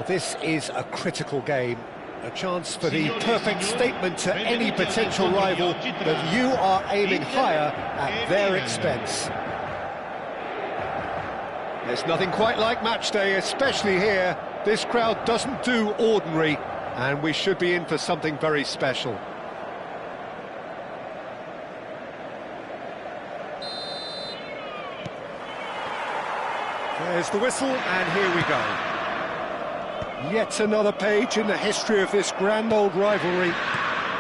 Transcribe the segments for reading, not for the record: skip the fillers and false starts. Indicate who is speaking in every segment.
Speaker 1: Well, this is a critical game, a chance for the perfect statement to any potential rival that you are aiming higher at their expense. There's nothing quite like match day, especially here. This crowd doesn't do ordinary, and we should be in for something very special. There's the whistle, and here we go. Yet another page in the history of this grand old rivalry.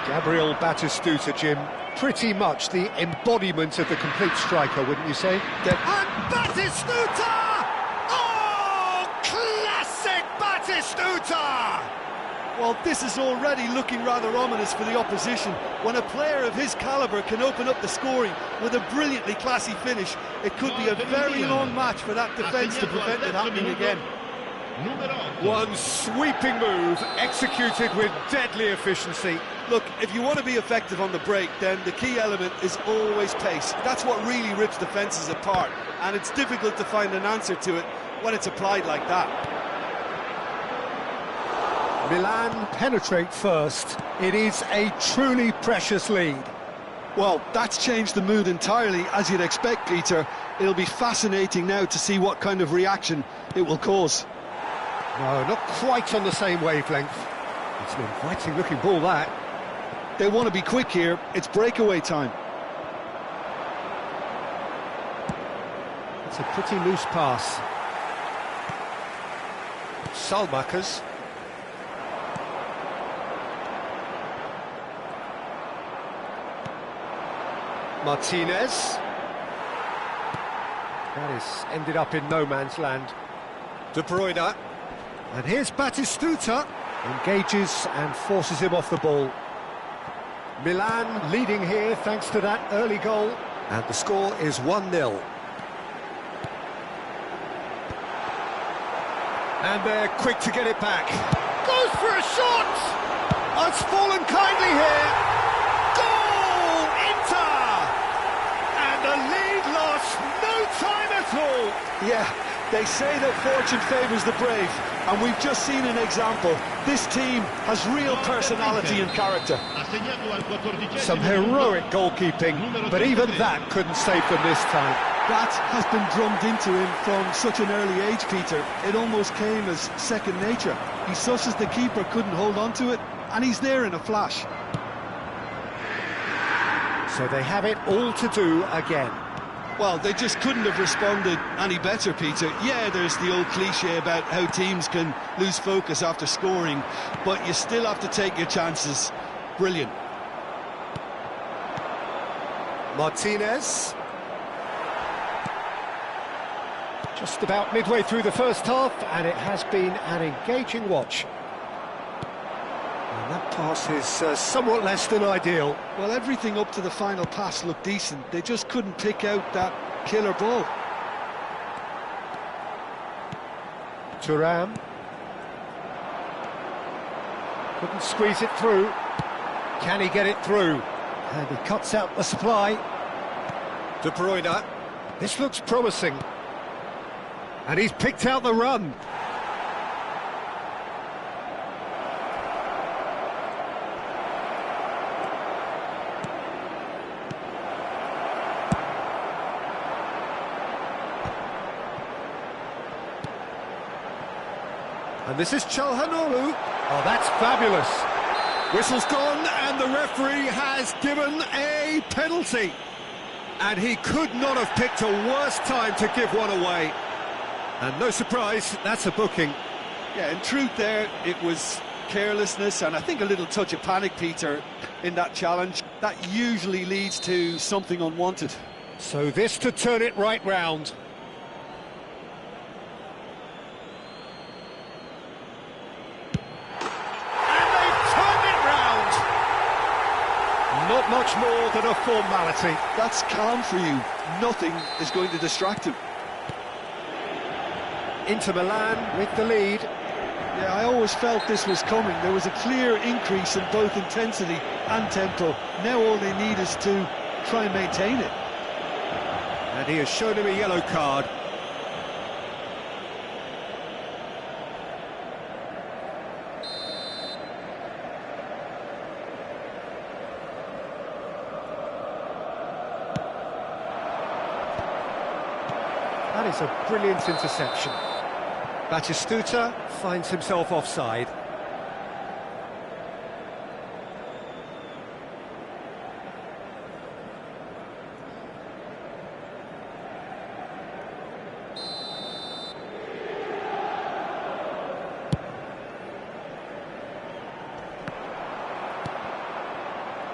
Speaker 1: Gabriel Batistuta, Jim, pretty much the embodiment of the complete striker, wouldn't you say? And Batistuta! Oh, classic Batistuta!
Speaker 2: Well, this is already looking rather ominous for the opposition. When a player of his calibre can open up the scoring with a brilliantly classy finish, it could be a very long match for that defence to prevent it happening again.
Speaker 1: One sweeping move, executed with deadly efficiency.
Speaker 2: Look, if you want to be effective on the break, then the key element is always pace. That's what really rips defences apart, and it's difficult to find an answer to it when it's applied like that.
Speaker 1: Milan penetrate first. It is a truly precious lead.
Speaker 2: Well, that's changed the mood entirely, as you'd expect, Peter. It'll be fascinating now to see what kind of reaction it will cause.
Speaker 1: No, not quite on the same wavelength. It's an inviting looking ball, that.
Speaker 2: They want to be quick here. It's breakaway time.
Speaker 1: It's a pretty loose pass. Salmakers. Martinez. That is ended up in no man's land. De Bruyne. And here's Batistuta. Engages and forces him off the ball. Milan leading here thanks to that early goal. And the score is 1-0. And they're quick to get it back. Goes for a shot! It's fallen kindly here. Goal! Inter! And the lead lost no time at all.
Speaker 2: Yeah, they say that fortune favours the brave, and we've just seen an example. This team has real personality and character.
Speaker 1: Some heroic goalkeeping, but even that couldn't save them this time.
Speaker 2: That has been drummed into him from such an early age, Peter. It almost came as second nature. He susses the keeper couldn't hold on to it, and he's there in a flash.
Speaker 1: So they have it all to do again.
Speaker 2: Well, they just couldn't have responded any better, Peter. Yeah, there's the old cliche about how teams can lose focus after scoring, but you still have to take your chances. Brilliant.
Speaker 1: Martinez. Just about midway through the first half, and it has been an engaging watch. And that pass is somewhat less than ideal.
Speaker 2: Well, everything up to the final pass looked decent. They just couldn't pick out that killer ball.
Speaker 1: Thuram. Couldn't squeeze it through. Can he get it through? And he cuts out the supply. De Bruyne. This looks promising. And he's picked out the run. And this is Çalhanoğlu. Oh, that's fabulous. Whistle's gone, and the referee has given a penalty. And he could not have picked a worse time to give one away. And no surprise, that's a booking.
Speaker 2: Yeah, in truth there, it was carelessness and I think a little touch of panic, Peter, in that challenge. That usually leads to something unwanted.
Speaker 1: So this to turn it right round. Not much more than a formality.
Speaker 2: That's calm for you. Nothing is going to distract him.
Speaker 1: Inter Milan with the lead.
Speaker 2: Yeah, I always felt this was coming. There was a clear increase in both intensity and tempo. Now all they need is to try and maintain it.
Speaker 1: And he has shown him a yellow card. That is a brilliant interception. Batistuta finds himself offside.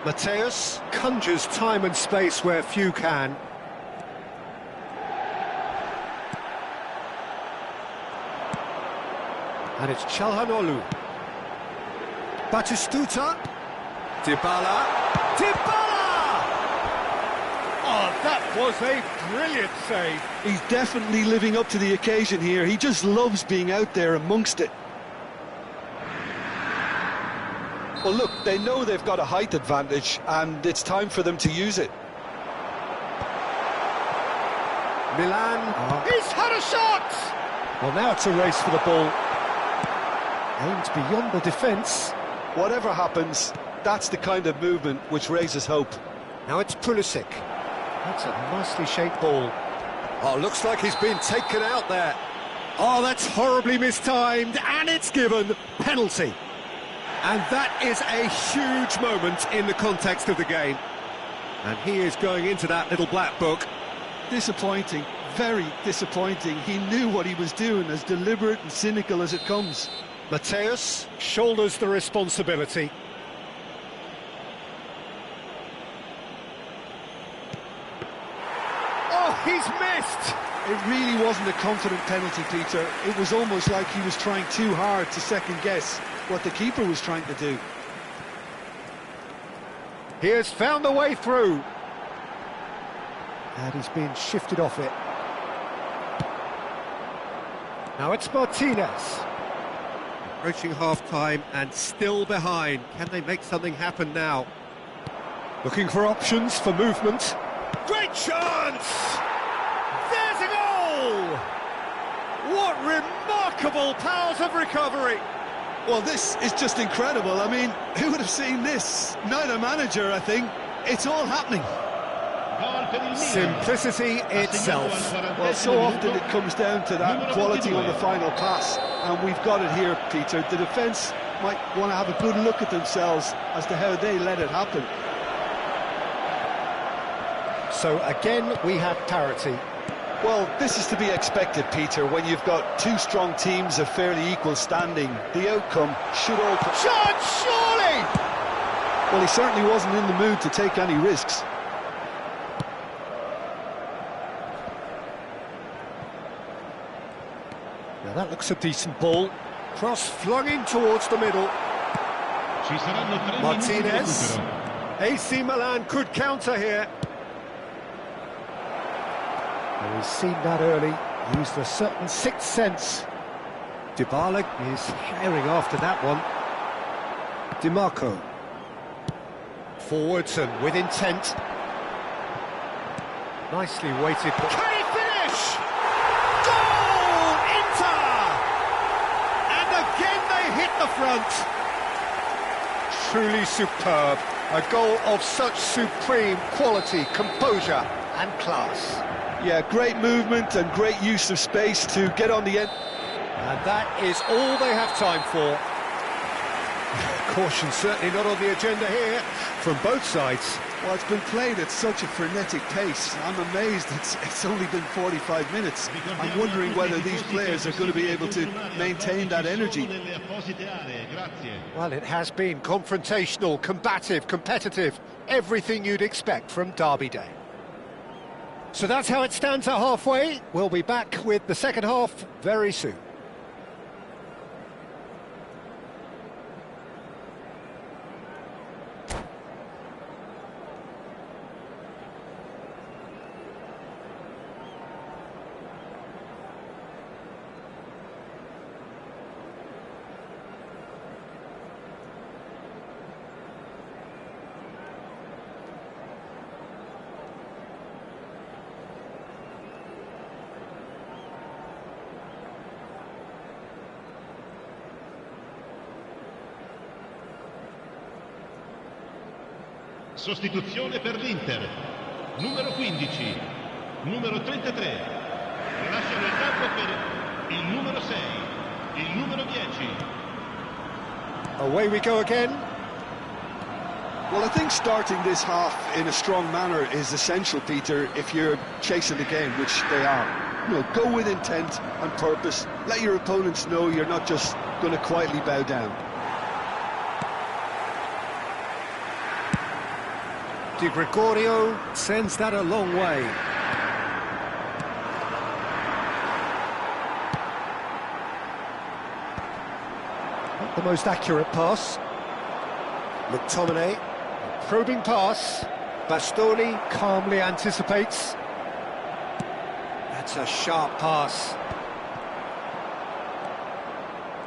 Speaker 1: Mateus conjures time and space where few can. And it's Çalhanoğlu. Batistuta. Dybala. Dybala! Oh, that was a brilliant save.
Speaker 2: He's definitely living up to the occasion here. He just loves being out there amongst it. Well, look, they know they've got a height advantage, and it's time for them to use it.
Speaker 1: Milan. He's had a shot! Well, now it's a race for the ball. Aimed beyond the defence.
Speaker 2: Whatever happens, that's the kind of movement which raises hope.
Speaker 1: Now it's Pulisic. That's a nicely shaped ball. Oh, looks like he's been taken out there. Oh, that's horribly mistimed, and it's given penalty. And that is a huge moment in the context of the game. And he is going into that little black book.
Speaker 2: Disappointing, very disappointing. He knew what he was doing, as deliberate and cynical as it comes.
Speaker 1: Mateus shoulders the responsibility. Oh, he's missed!
Speaker 2: It really wasn't a confident penalty, Peter. It was almost like he was trying too hard to second-guess what the keeper was trying to do.
Speaker 1: He has found a way through. And he's been shifted off it. Now it's Martinez. Approaching half-time and still behind. Can they make something happen now? Looking for options for movement. Great chance! There's a goal! What remarkable powers of recovery!
Speaker 2: Well, this is just incredible. I mean, who would have seen this? Neither manager, I think. It's all happening.
Speaker 1: Simplicity itself.
Speaker 2: Well, so often it comes down to that quality on the final pass, and we've got it here, Peter. The defence might want to have a good look at themselves as to how they let it happen.
Speaker 1: So again, we have parity.
Speaker 2: Well, this is to be expected, Peter, when you've got two strong teams of fairly equal standing. The outcome should all...
Speaker 1: Chance, surely!
Speaker 2: Well, he certainly wasn't in the mood to take any risks.
Speaker 1: Now that looks a decent ball. Cross flung in towards the middle. Martinez. AC Milan could counter here. Well, he's seen that early, used a certain sixth sense. Dybala is herring after that one. DiMarco. Forwards and with intent. Nicely weighted. Can he finish? Goal! Inter! And again they hit the front. Truly superb. A goal of such supreme quality, composure and class.
Speaker 2: Yeah, great movement and great use of space to get on the end.
Speaker 1: And that is all they have time for. Caution certainly not on the agenda here from both sides.
Speaker 2: Well, it's been played at such a frenetic pace. I'm amazed it's only been 45 minutes. I'm wondering whether these players are going to be able to maintain that energy.
Speaker 1: Well, it has been confrontational, combative, competitive, everything you'd expect from Derby Day. So that's how it stands at halfway. We'll be back with the second half very soon.
Speaker 3: Sostituzione per l'Inter. Numero 15, numero 33. Lasciano il campo per il numero 6, il numero 10.
Speaker 1: Away we go again.
Speaker 2: Well, I think starting this half in a strong manner is essential, Peter, if you're chasing the game, which they are. You know, go with intent and purpose. Let your opponents know you're not just going to quietly bow down.
Speaker 1: Di Gregorio sends that a long way. Not the most accurate pass. McTominay, probing pass. Bastoni calmly anticipates. That's a sharp pass.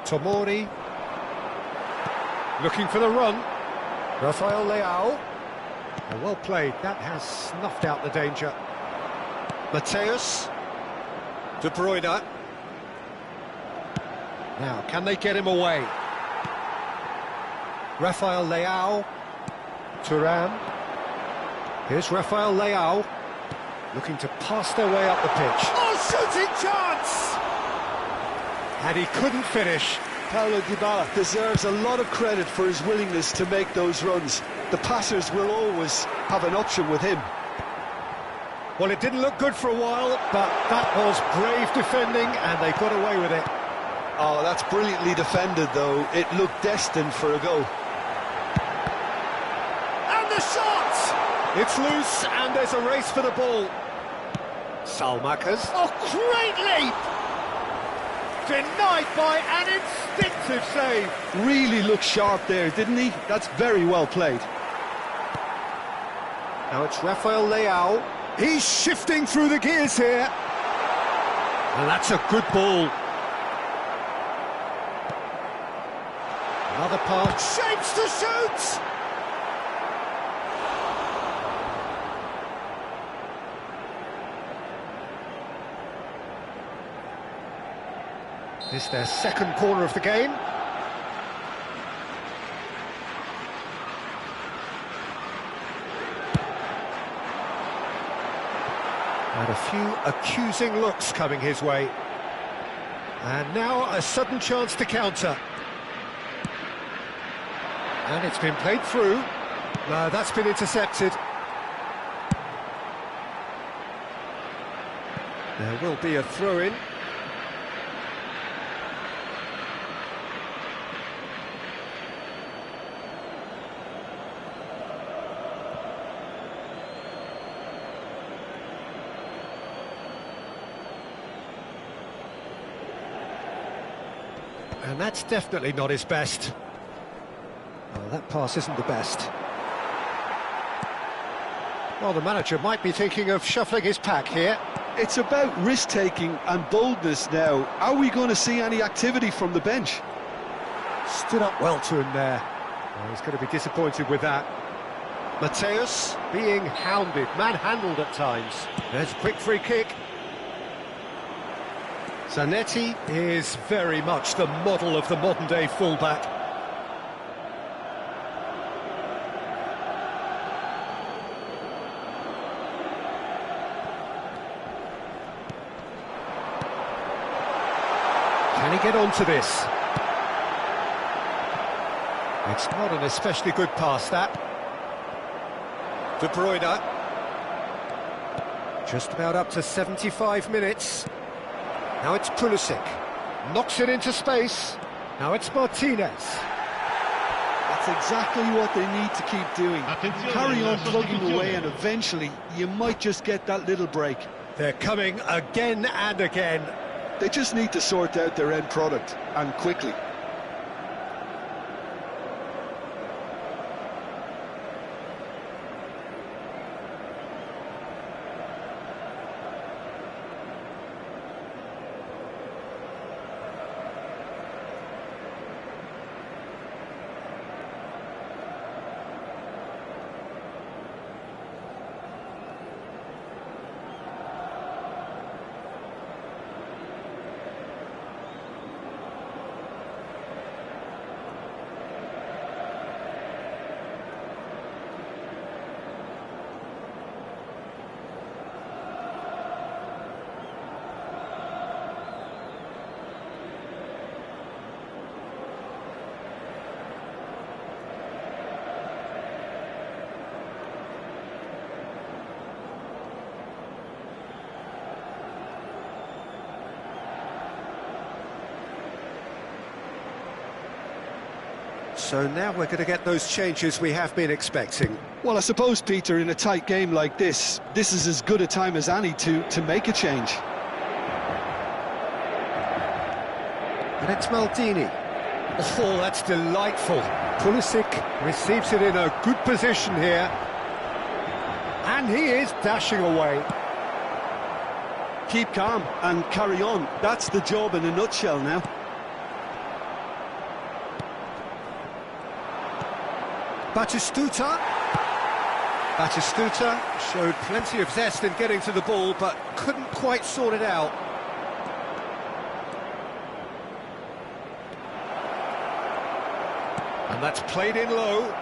Speaker 1: Tomori looking for the run. Rafael Leao. Oh, well played, that has snuffed out the danger. Mateus. De Bruyne. Now, can they get him away? Rafael Leao. Thuram. Here's Rafael Leao. Looking to pass their way up the pitch. Oh, shooting chance! And he couldn't finish.
Speaker 2: Paulo Dybala deserves a lot of credit for his willingness to make those runs. The passers will always have an option with him.
Speaker 1: Well, it didn't look good for a while, but that was brave defending, and they got away with it.
Speaker 2: Oh, that's brilliantly defended, though. It looked destined for a goal.
Speaker 1: And the shot! It's loose, and there's a race for the ball. Salmakers. Oh, great leap! Denied by an instinctive save.
Speaker 2: Really looked sharp there, didn't he? That's very well played.
Speaker 1: Now it's Rafael Leao. He's shifting through the gears here. And that's a good ball. Another pass. Shapes to shoot! This is their second corner of the game. And a few accusing looks coming his way. And now a sudden chance to counter. And it's been played through. No, that's been intercepted. There will be a throw-in. And that's definitely not his best. Well, that pass isn't the best. Well, the manager might be thinking of shuffling his pack here.
Speaker 2: It's about risk-taking and boldness now. Are we going to see any activity from the bench?
Speaker 1: Stood up well to him there. Well, he's going to be disappointed with that. Mateus being hounded, manhandled at times. There's a quick free kick. Zanetti is very much the model of the modern-day fullback. Can he get onto this? It's not an especially good pass, that. De Bruyne. Just about up to 75 minutes. Now it's Pulisic, knocks it into space. Now it's Martinez.
Speaker 2: That's exactly what they need to keep doing. Carry on plugging away, and eventually you might just get that little break.
Speaker 1: They're coming again and again.
Speaker 2: They just need to sort out their end product, and quickly.
Speaker 1: So now we're going to get those changes we have been expecting.
Speaker 2: Well, I suppose, Peter, in a tight game like this is as good a time as any to make a change.
Speaker 1: And it's Maldini. Oh, that's delightful. Pulisic receives it in a good position here. And he is dashing away.
Speaker 2: Keep calm and carry on. That's the job in a nutshell now.
Speaker 1: Batistuta showed plenty of zest in getting to the ball, but couldn't quite sort it out. And that's played in low.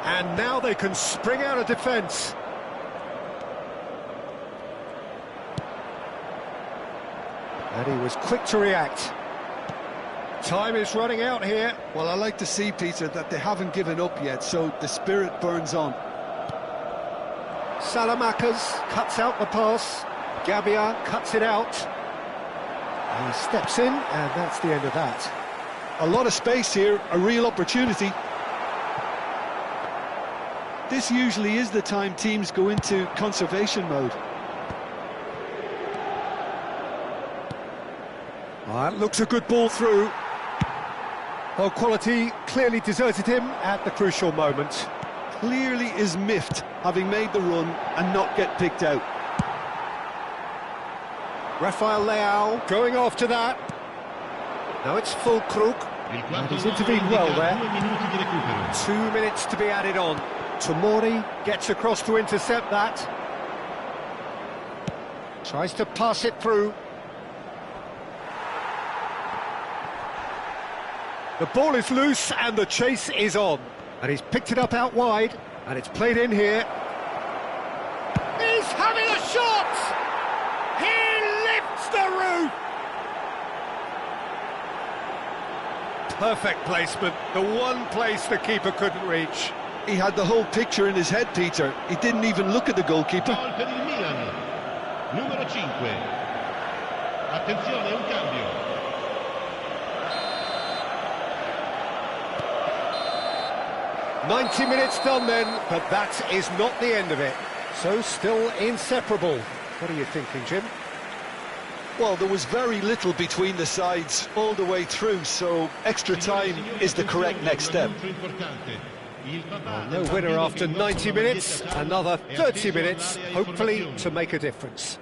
Speaker 1: And now they can spring out of defence. And he was quick to react. Time is running out here.
Speaker 2: Well, I like to see, Peter, that they haven't given up yet, so the spirit burns on.
Speaker 1: Salamakers cuts out the pass. Gabia cuts it out. He steps in, and that's the end of that.
Speaker 2: A lot of space here, a real opportunity. This usually is the time teams go into conservation mode.
Speaker 1: That looks a good ball through. Well, quality clearly deserted him at the crucial moment.
Speaker 2: Clearly is miffed, having made the run and not get picked out.
Speaker 1: Rafael Leao going after that. Now it's full Krug. And he's intervened well there. 2 minutes to be added on. Tomori gets across to intercept that. Tries to pass it through. The ball is loose and the chase is on. And he's picked it up out wide, and it's played in here. He's having a shot! He lifts the roof! Perfect placement, the one place the keeper couldn't reach.
Speaker 2: He had the whole picture in his head, Peter. He didn't even look at the goalkeeper.
Speaker 3: Gol per il Milan. Numero 5. Attenzione, un cambio.
Speaker 1: 90 minutes done then, but that is not the end of it. So still inseparable. What are you thinking, Jim?
Speaker 2: Well, there was very little between the sides all the way through, so extra time is the correct next step.
Speaker 1: Well, no winner after 90 minutes, another 30 minutes, hopefully to make a difference.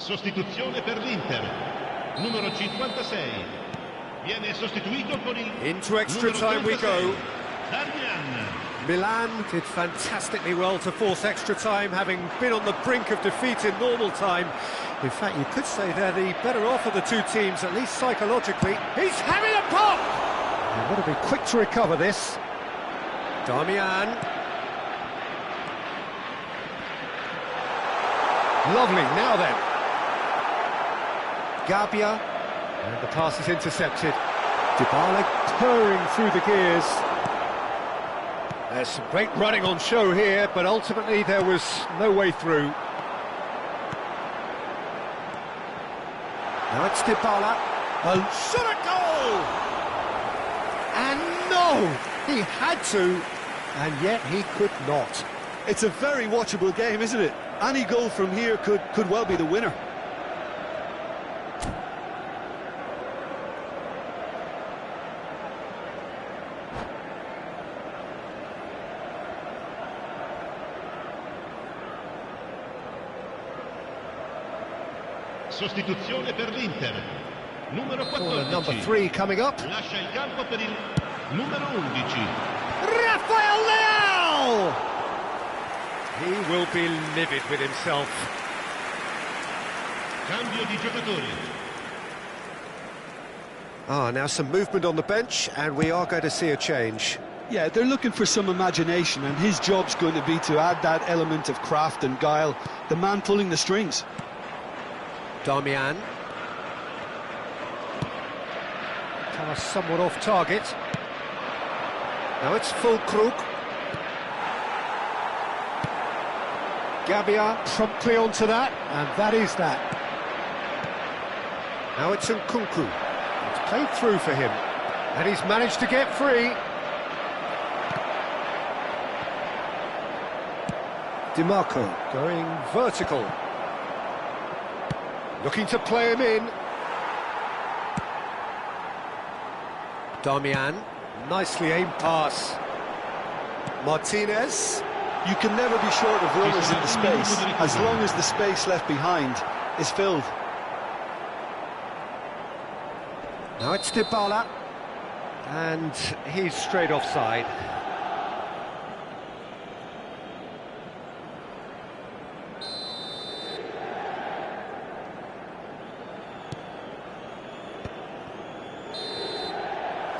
Speaker 3: Sostituzione per l'Inter. Numero 56. Viene sostituito con il
Speaker 1: Into extra time we go.
Speaker 3: Darmian.
Speaker 1: Milan did fantastically well to force extra time, having been on the brink of defeat in normal time. In fact, you could say they're the better off of the two teams, at least psychologically. He's having a pop! They've got to be quick to recover this. Darmian. Lovely, now then. Gabia. And the pass is intercepted. Dybala purring through the gears. There's some great running on show here, but ultimately there was no way through. Now it's Dybala. A shot at goal! And no! He had to, and yet he could not.
Speaker 2: It's a very watchable game, isn't it? Any goal from here could well be the winner.
Speaker 3: Sostituzione per l'Inter. Numero 14.
Speaker 1: Corner number 3 coming up.
Speaker 3: Lascia il campo per il numero 11.
Speaker 1: Rafael Leao! He will be livid with himself.
Speaker 3: Cambio di giocatori.
Speaker 1: Now some movement on the bench, and we are going to see a change.
Speaker 2: Yeah, they're looking for some imagination, and his job's going to be to add that element of craft and guile, the man pulling the strings.
Speaker 1: Darmian. Pass somewhat off target. Now it's Fulkrug. Gabia promptly onto that, and that is that. Now it's Nkunku. It's played through for him, and he's managed to get free. DiMarco going vertical. Looking to play him in. Darmian, nicely aimed pass. Martinez.
Speaker 2: You can never be short of runners in the space, as long as the space left behind is filled.
Speaker 1: Now it's Dybala, and he's straight offside.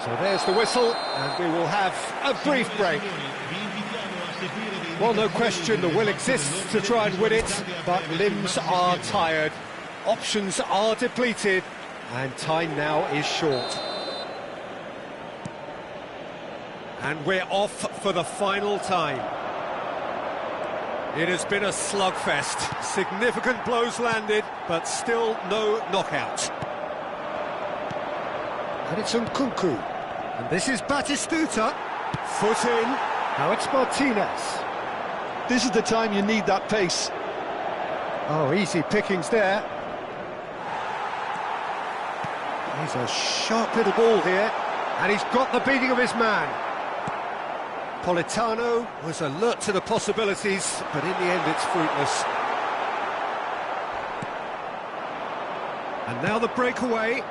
Speaker 1: So there's the whistle, and we will have a brief break. Well, no question, the will exists to try and win it, but limbs are tired, options are depleted, and time now is short. And we're off for the final time. It has been a slugfest, significant blows landed, but still no knockout. And it's Nkunku. And this is Batistuta. Foot in. Now it's Martinez.
Speaker 2: This is the time you need that pace.
Speaker 1: Oh, easy pickings there. He's a sharp little ball here. And he's got the beating of his man. Politano was alert to the possibilities, but in the end it's fruitless. And now the breakaway.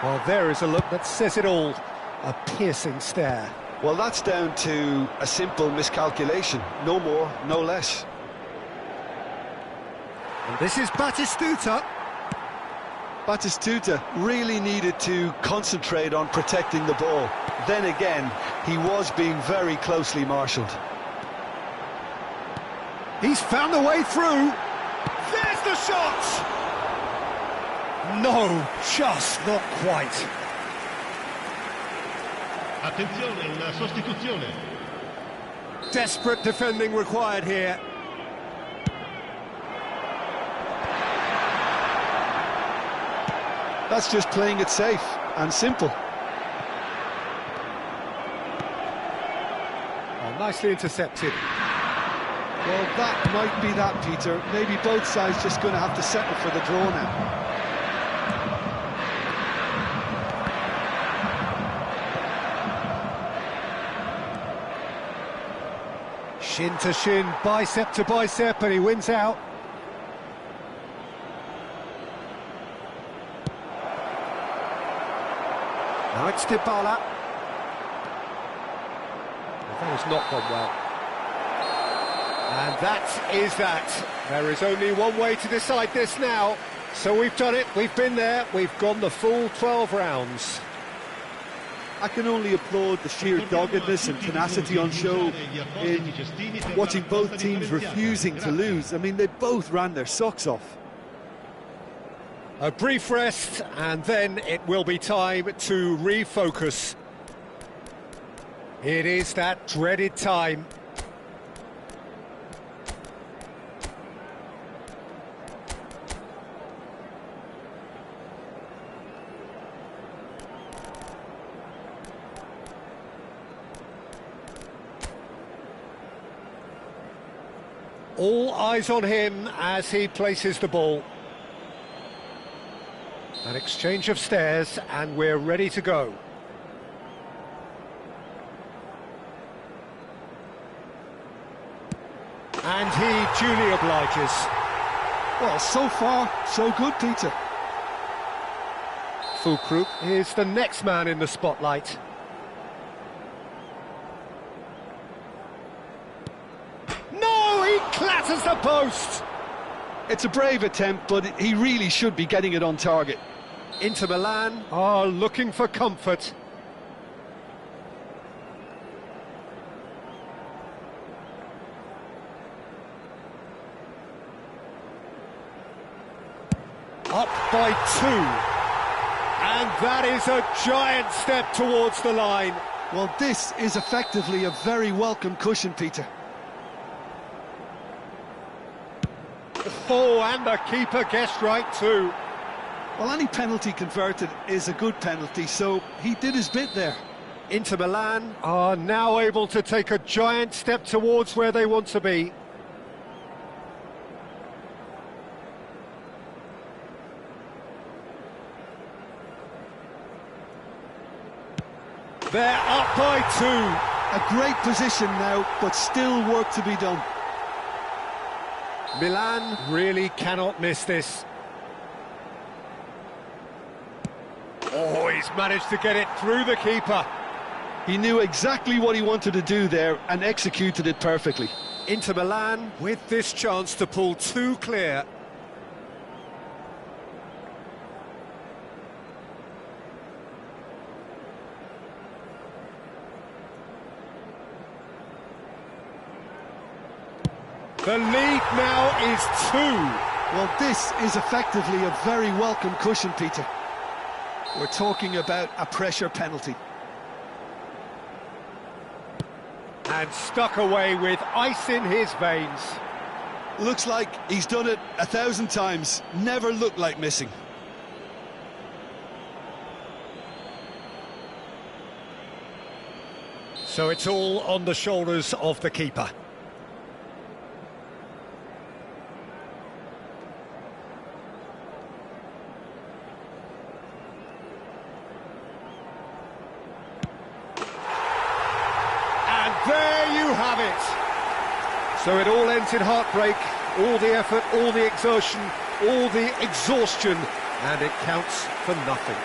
Speaker 1: Well, there is a look that says it all. A piercing stare.
Speaker 2: Well, that's down to a simple miscalculation. No more, no less.
Speaker 1: And this is Batistuta.
Speaker 2: Batistuta really needed to concentrate on protecting the ball. Then again, he was being very closely marshalled.
Speaker 1: He's found a way through. There's the shot! No, just not quite.
Speaker 3: Attenzione, una sostituzione.
Speaker 1: Desperate defending required here.
Speaker 2: That's just playing it safe and simple.
Speaker 1: Oh, nicely intercepted.
Speaker 2: Well, that might be that, Peter. Maybe both sides just going to have to settle for the draw now.
Speaker 1: Shin to shin, bicep to bicep, and he wins out. It's Dybala. That has not gone well. And that is that. There is only one way to decide this now. So we've done it, we've been there, we've gone the full 12 rounds.
Speaker 2: I can only applaud the sheer doggedness and tenacity on show in watching both teams refusing to lose. I mean, they both ran their socks off.
Speaker 1: A brief rest, and then it will be time to refocus. It is that dreaded time. All eyes on him as he places the ball. An exchange of stares, and we're ready to go. And he duly obliges.
Speaker 2: Well, so far, so good, Peter.
Speaker 1: Füllkrug is the next man in the spotlight. No, he clatters the post!
Speaker 2: It's a brave attempt, but he really should be getting it on target.
Speaker 1: Inter Milan are looking for comfort. Up by 2. And that is a giant step towards the line.
Speaker 2: Well, this is effectively a very welcome cushion, Peter.
Speaker 1: Oh, and the keeper guessed right too.
Speaker 2: Well, any penalty converted is a good penalty, so he did his bit there.
Speaker 1: Inter Milan are now able to take a giant step towards where they want to be. They're up by 2.
Speaker 2: A great position now, but still work to be done.
Speaker 1: Milan really cannot miss this. Oh, he's managed to get it through the keeper.
Speaker 2: He knew exactly what he wanted to do there and executed it perfectly.
Speaker 1: Inter Milan with this chance to pull 2 clear. The lead now is 2.
Speaker 2: Well, this is effectively a very welcome cushion, Peter. We're talking about a pressure penalty.
Speaker 1: And stuck away with ice in his veins.
Speaker 2: Looks like he's done it 1,000 times. Never looked like missing.
Speaker 1: So it's all on the shoulders of the keeper. There you have it. So it all ends in heartbreak, all the effort, all the exertion, all the exhaustion, and it counts for nothing.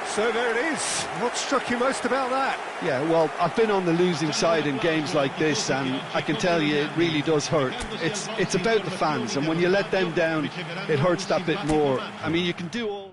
Speaker 1: So there it is. What struck you most about that?
Speaker 2: Yeah, well, I've been on the losing side in games like this, and I can tell you it really does hurt. It's about the fans, and when you let them down, it hurts that bit more. I mean, you can do all...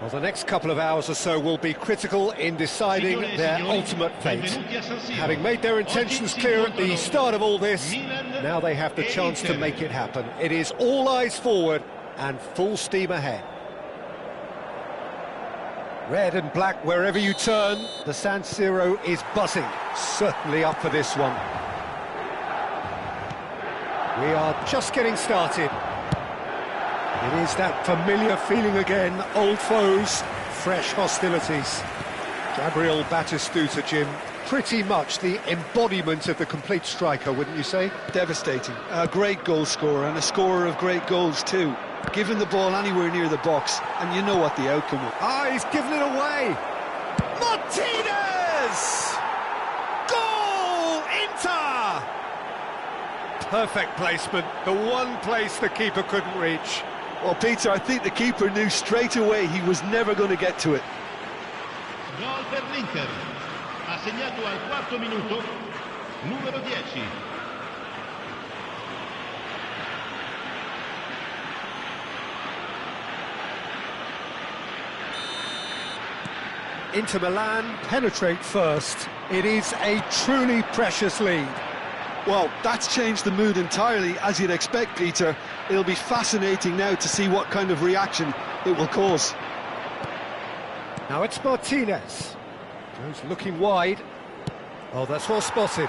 Speaker 1: Well, the next couple of hours or so will be critical in deciding their ultimate fate. Having made their intentions clear at the start of all this, now they have the chance to make it happen. It is all eyes forward and full steam ahead. Red and black wherever you turn, the San Siro is buzzing. Certainly up for this one. We are just getting started. It is that familiar feeling again, old foes, fresh hostilities. Gabriel Batistuta, Jim, pretty much the embodiment of the complete striker, wouldn't you say?
Speaker 2: Devastating. A great goal scorer and a scorer of great goals too. Giving the ball anywhere near the box, and you know what the outcome will.
Speaker 1: Ah, he's given it away! Martinez! Goal! Inter! Perfect placement, the one place the keeper couldn't reach.
Speaker 2: Well, Peter, I think the keeper knew straight away he was never going to get to it.
Speaker 3: Gol per l'Inter. Ha segnato al quarto minuto, numero 10.
Speaker 1: Inter Milan penetrate first. It is a truly precious lead.
Speaker 2: Well, that's changed the mood entirely, as you'd expect, Peter. It'll be fascinating now to see what kind of reaction it will cause.
Speaker 1: Now it's Martinez. Goes looking wide. Oh, that's well spotted.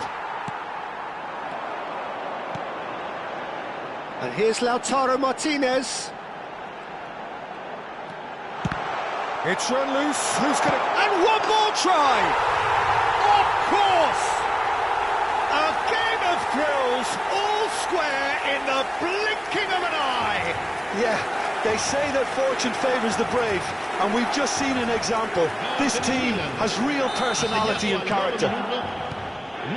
Speaker 1: And here's Lautaro Martinez. It's run loose. Who's going to... And one more try! Of course! A game of thrills, all square in the blinking of an eye.
Speaker 2: Yeah, they say that fortune favours the brave, and we've just seen an example. This team has real personality and character.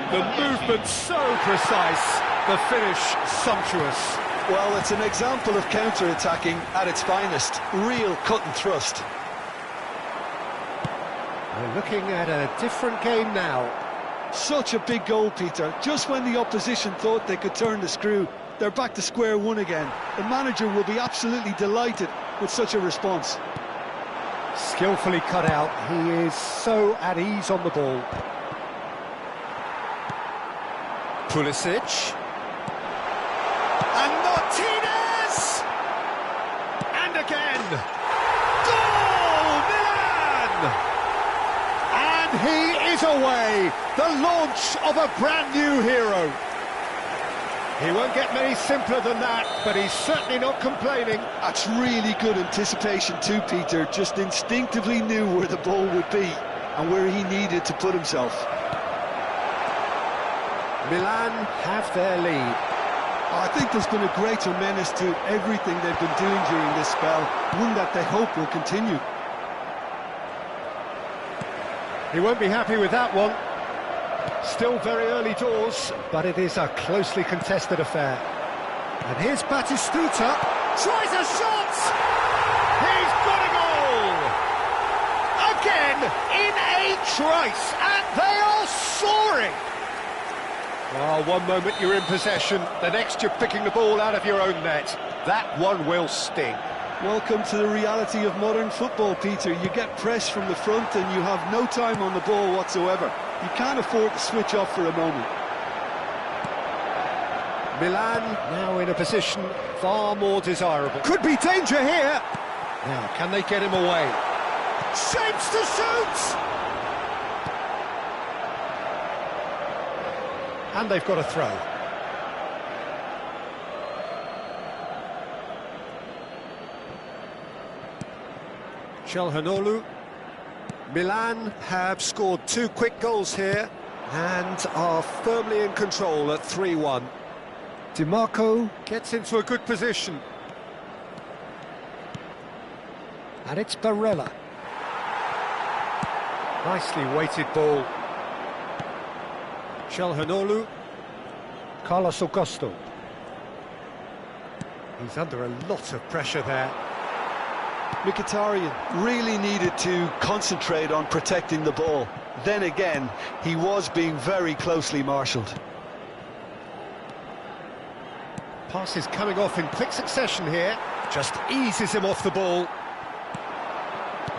Speaker 1: The movement so precise, the finish sumptuous.
Speaker 2: Well, it's an example of counter-attacking at its finest. Real cut and thrust.
Speaker 1: We're looking at a different game now.
Speaker 2: Such a big goal, Peter. Just when the opposition thought they could turn the screw, they're back to square one again. The manager will be absolutely delighted with such a response.
Speaker 1: Skillfully cut out. He is so at ease on the ball. Pulisic. And Martinez! And again! Goal! Milan! And he is away! The launch of a brand new hero. He won't get many simpler than that, but he's certainly not complaining.
Speaker 2: That's really good anticipation too, Peter. Just instinctively knew where the ball would be and where he needed to put himself.
Speaker 1: Milan have their lead.
Speaker 2: I think there's been a greater menace to everything they've been doing during this spell, one that they hope will continue.
Speaker 1: He won't be happy with that one. Still very early doors, but it is a closely contested affair. And here's Batistuta, tries a shot! He's got a goal! Again, in a trice, and they are soaring! Well, one moment you're in possession, the next you're picking the ball out of your own net. That one will sting.
Speaker 2: Welcome to the reality of modern football, Peter. You get press from the front and you have no time on the ball whatsoever. You can't afford to switch off for a moment.
Speaker 1: Milan now in a position far more desirable. Could be danger here! Now, can they get him away? Shapes to shoot! And they've got a throw. Calhanoglu. Milan have scored 2 quick goals here and are firmly in control at 3-1. Di Marco gets into a good position. And it's Barella. Nicely weighted ball. Calhanoglu. Carlos Augusto. He's under a lot of pressure there.
Speaker 2: Mkhitaryan really needed to concentrate on protecting the ball. Then again, he was being very closely marshalled.
Speaker 1: Passes coming off in quick succession here. Just eases him off the ball.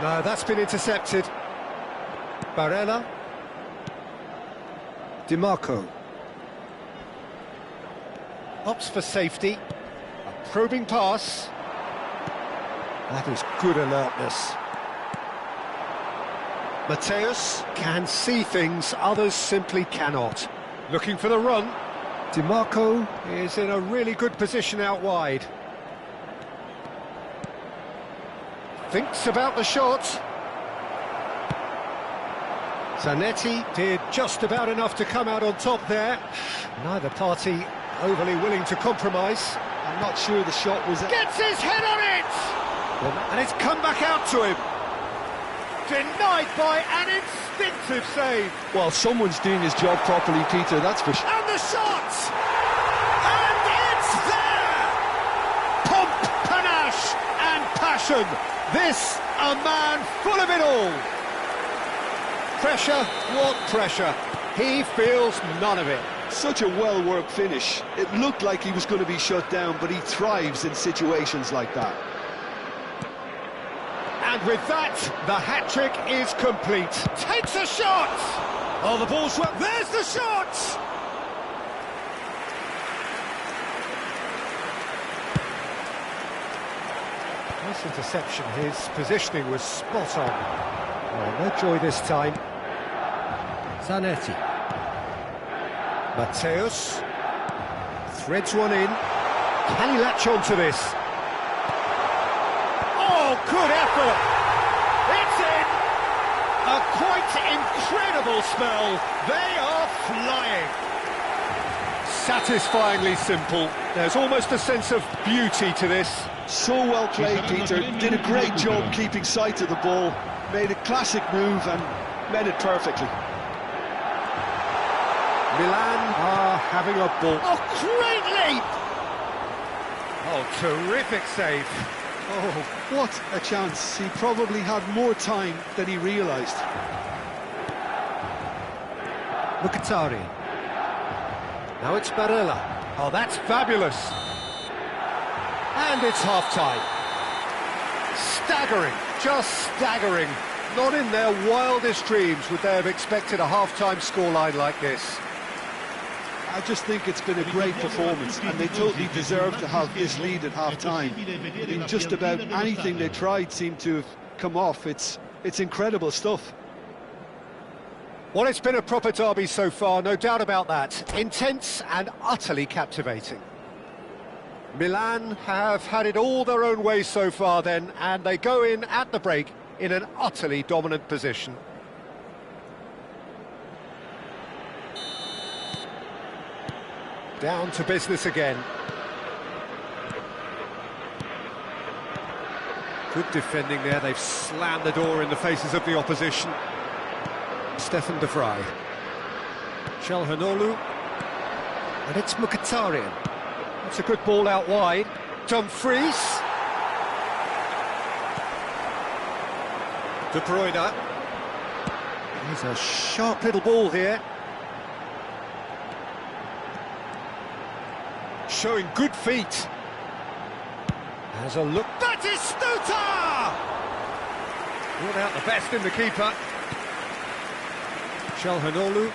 Speaker 1: No, that's been intercepted. Barella. DiMarco. Opts for safety. A probing pass. That is good alertness. Mateus can see things others simply cannot. Looking for the run. DiMarco is in a really good position out wide. Thinks about the shot. Zanetti did just about enough to come out on top there. Neither party overly willing to compromise.
Speaker 2: I'm not sure the shot was...
Speaker 1: Gets his head on it! And it's come back out to him. Denied by an instinctive save.
Speaker 2: Well, someone's doing his job properly, Peter, that's for sure.
Speaker 1: And the shot! And it's there! Pomp, panache and passion. This, a man full of it all. Pressure, what pressure? He feels none of it.
Speaker 2: Such a well-worked finish. It looked like he was going to be shut down, but he thrives in situations like that.
Speaker 1: And with that, the hat-trick is complete. Takes a shot! Oh, the ball's swept. There's the shot! Nice interception. His positioning was spot on. Oh, no joy this time. Zanetti. Mateus. Threads one in. Can he latch on to this? Oh, good effort! It's in! A quite incredible spell. They are flying. Satisfyingly simple. There's almost a sense of beauty to this.
Speaker 2: So well played, Peter. Did a great job keeping sight of the ball. Made a classic move and met it perfectly.
Speaker 1: Milan are having a ball. Oh, great leap! Oh, terrific save.
Speaker 2: Oh, what a chance. He probably had more time than he realised.
Speaker 1: Mkhitaryan. Now it's Barella. Oh, that's fabulous. And it's half-time. Staggering, just staggering. Not in their wildest dreams would they have expected a half-time scoreline like this.
Speaker 2: I just think it's been a great performance, and they totally deserve to have this lead at half-time. I mean, just about anything they tried seemed to have come off. It's incredible stuff.
Speaker 1: Well, it's been a proper derby so far, no doubt about that. Intense and utterly captivating. Milan have had it all their own way so far then, and they go in at the break in an utterly dominant position. Down to business again. Good defending there, they've slammed the door in the faces of the opposition. Stefan de Vrij. Calhanoglu. And it's Mkhitaryan. That's a good ball out wide. Dumfries. De Bruyne. There's a sharp little ball here. Showing good feet. Has a look. That is Stuta! Brought out the best in the keeper. Calhanoglu.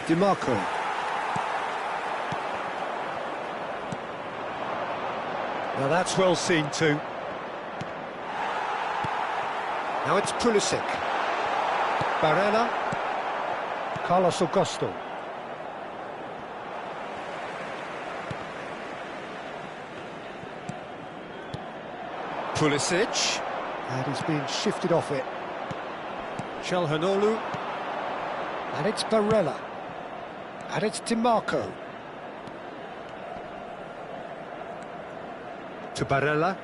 Speaker 1: DiMarco. Now that's well seen too. Now it's Pulisic. Barella. Carlos Augusto. Pulisic. And he's being shifted off it. Calhanoglu. And it's Barella. And it's DiMarco. To Barella.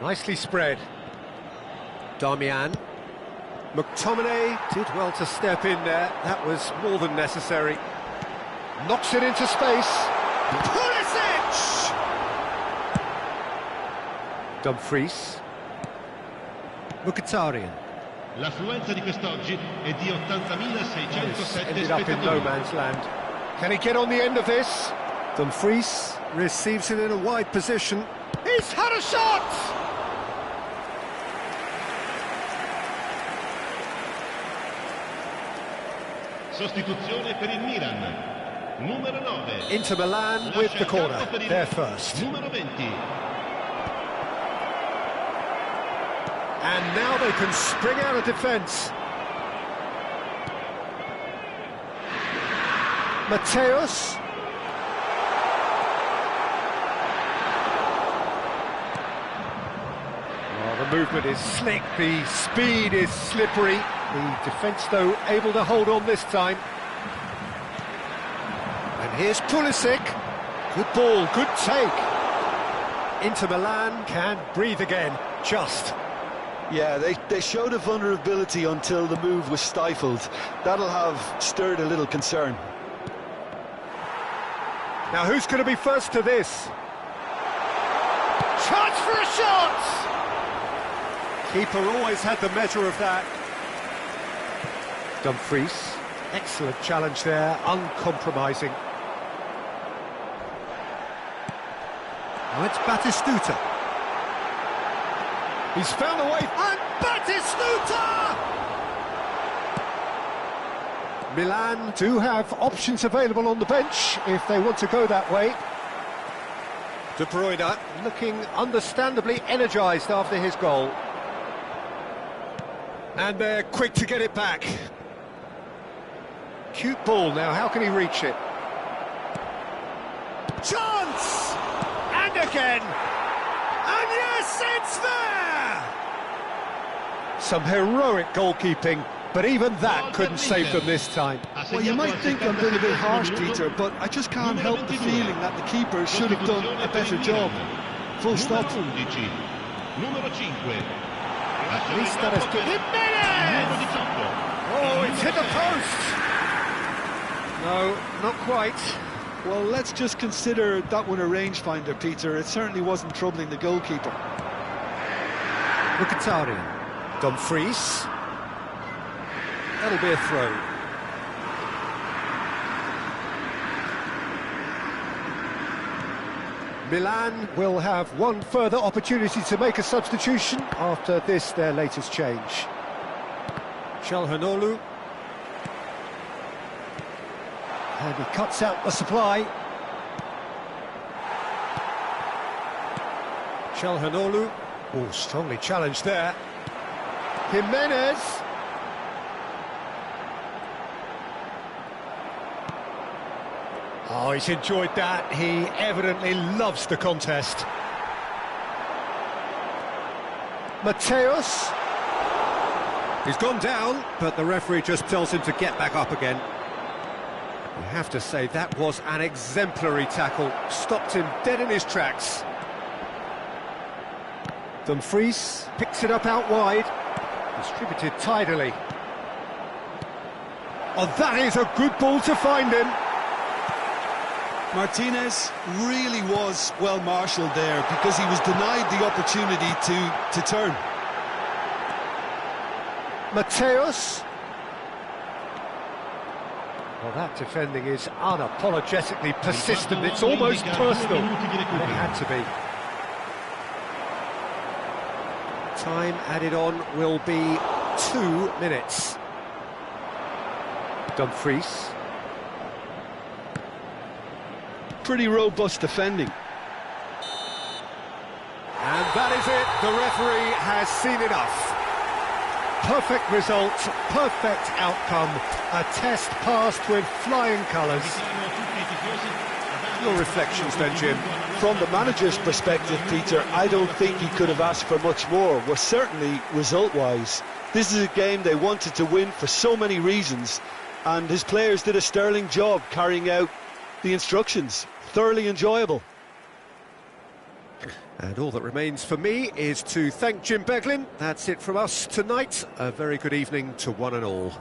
Speaker 1: Nicely spread. Darmian. McTominay did well to step in there. That was more than necessary. Knocks it into space. Pulisic! Dumfries. Mkhitaryan.
Speaker 3: L'affluenza di quest'oggi è di 80.607
Speaker 1: ended up in no man's land. Can he get on the end of this? Dumfries receives it in a wide position. He's had a shot!
Speaker 3: Sostituzione per il Milan. Numero 9.
Speaker 1: Inter Milan with the corner. They're first.
Speaker 3: Numero 20.
Speaker 1: And now they can spring out of defence. Mateus. Well, the movement is slick, the speed is slippery. The defence, though, able to hold on this time. And here's Pulisic. Good ball, good take. Inter Milan can breathe again, just.
Speaker 2: Yeah, they showed a vulnerability until the move was stifled. That'll have stirred a little concern.
Speaker 1: Now who's going to be first to this? Chance for a shot! Keeper always had the measure of that. Dumfries, excellent challenge there, uncompromising. Now it's Batistuta. He's found a way, and Batistuta! Milan do have options available on the bench if they want to go that way. De Bruyne looking understandably energised after his goal. And they're quick to get it back. Cute ball now, how can he reach it? Chance! And again! And yes, it's there! Some heroic goalkeeping, but even that couldn't save them this time.
Speaker 2: Well, you might think I'm being a bit harsh, Peter, but I just can't help the feeling that the keeper should have done a better job. Full stop.
Speaker 3: Numero 5.
Speaker 1: At least that has been... Oh, it's hit the post! No, not quite.
Speaker 2: Well, let's just consider that one a rangefinder, Peter. It certainly wasn't troubling the goalkeeper.
Speaker 1: Mkhitaryan. Dumfries. That'll be a throw. Milan will have one further opportunity to make a substitution after this, their latest change. Çalhanoğlu. And he cuts out the supply. Çalhanoğlu. Oh, strongly challenged there. Jimenez. Oh, he's enjoyed that. He evidently loves the contest. Mateus. He's gone down, but the referee just tells him to get back up again. You have to say that was an exemplary tackle. Stopped him dead in his tracks. Dumfries picks it up out wide. Distributed tidily. Oh, that is a good ball to find him.
Speaker 2: Martinez really was well marshalled there because he was denied the opportunity to turn.
Speaker 1: Mateus. Well, that defending is unapologetically persistent. It's almost personal. It had to be. Time added on will be 2 minutes. Dumfries.
Speaker 2: Pretty robust defending.
Speaker 1: And that is it. The referee has seen enough. Perfect result, perfect outcome. A test passed with flying colours. Your reflections then, Jim?
Speaker 2: From the manager's perspective, Peter, I don't think he could have asked for much more. Well, certainly result-wise. This is a game they wanted to win for so many reasons, and his players did a sterling job carrying out the instructions. Thoroughly enjoyable.
Speaker 1: And all that remains for me is to thank Jim Beglin. That's it from us tonight. A very good evening to one and all.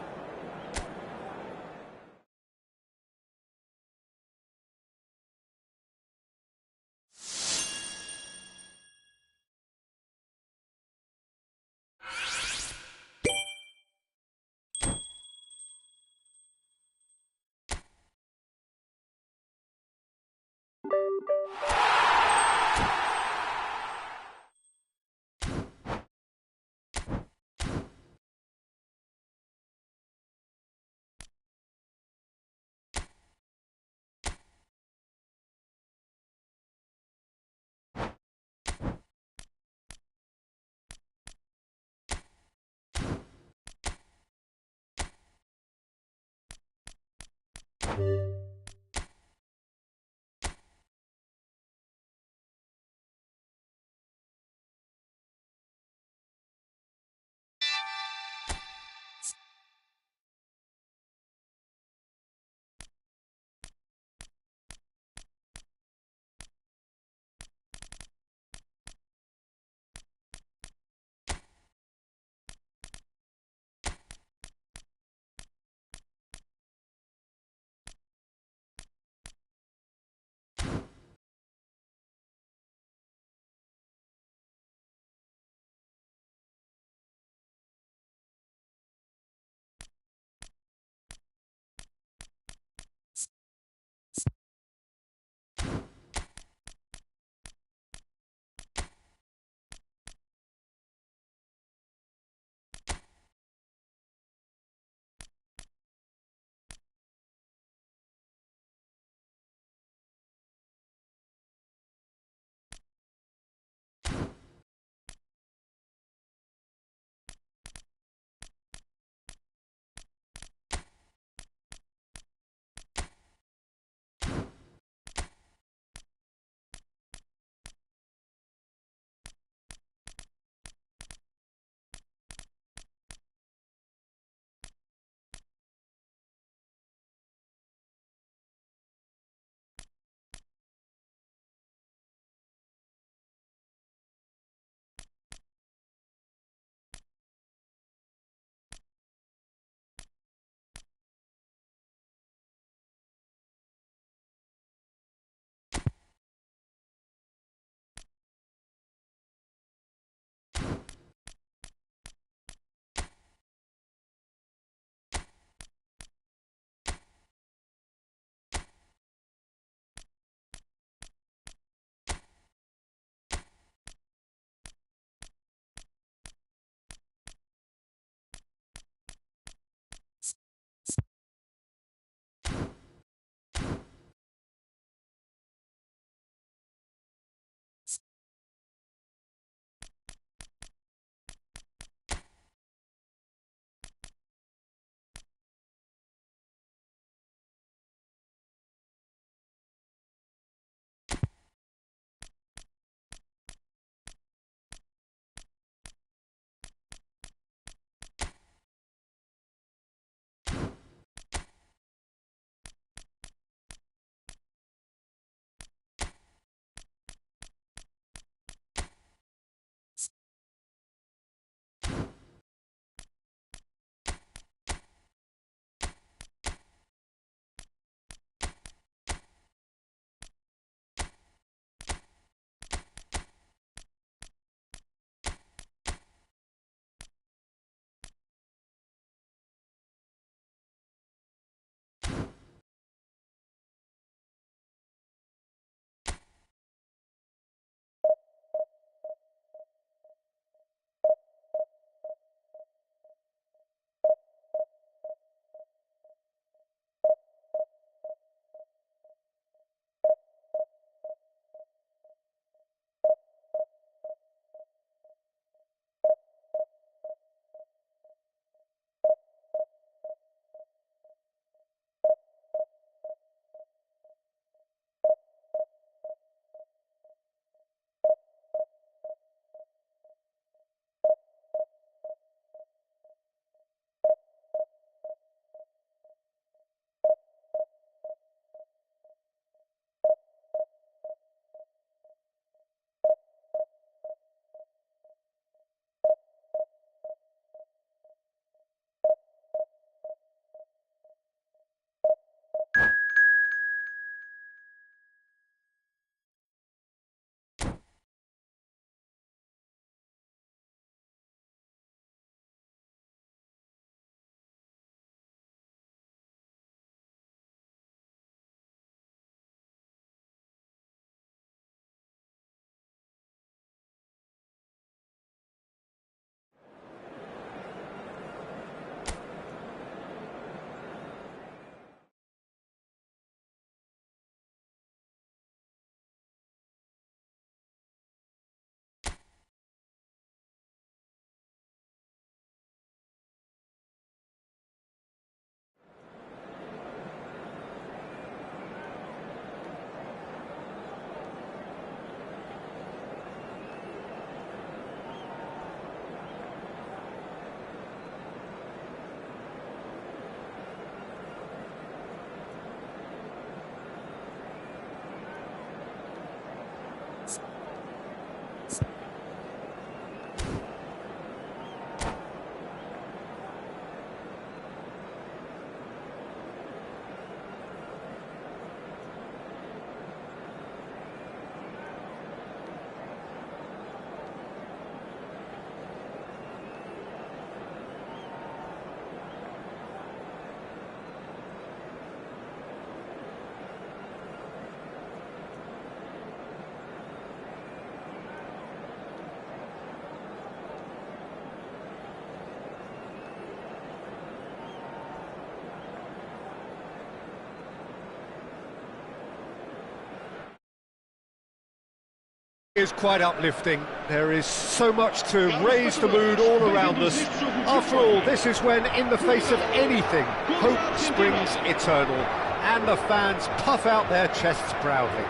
Speaker 1: Is quite uplifting. There is so much to raise the mood all around us. After all, this is when, in the face of anything, hope springs eternal, and the fans puff out their chests proudly.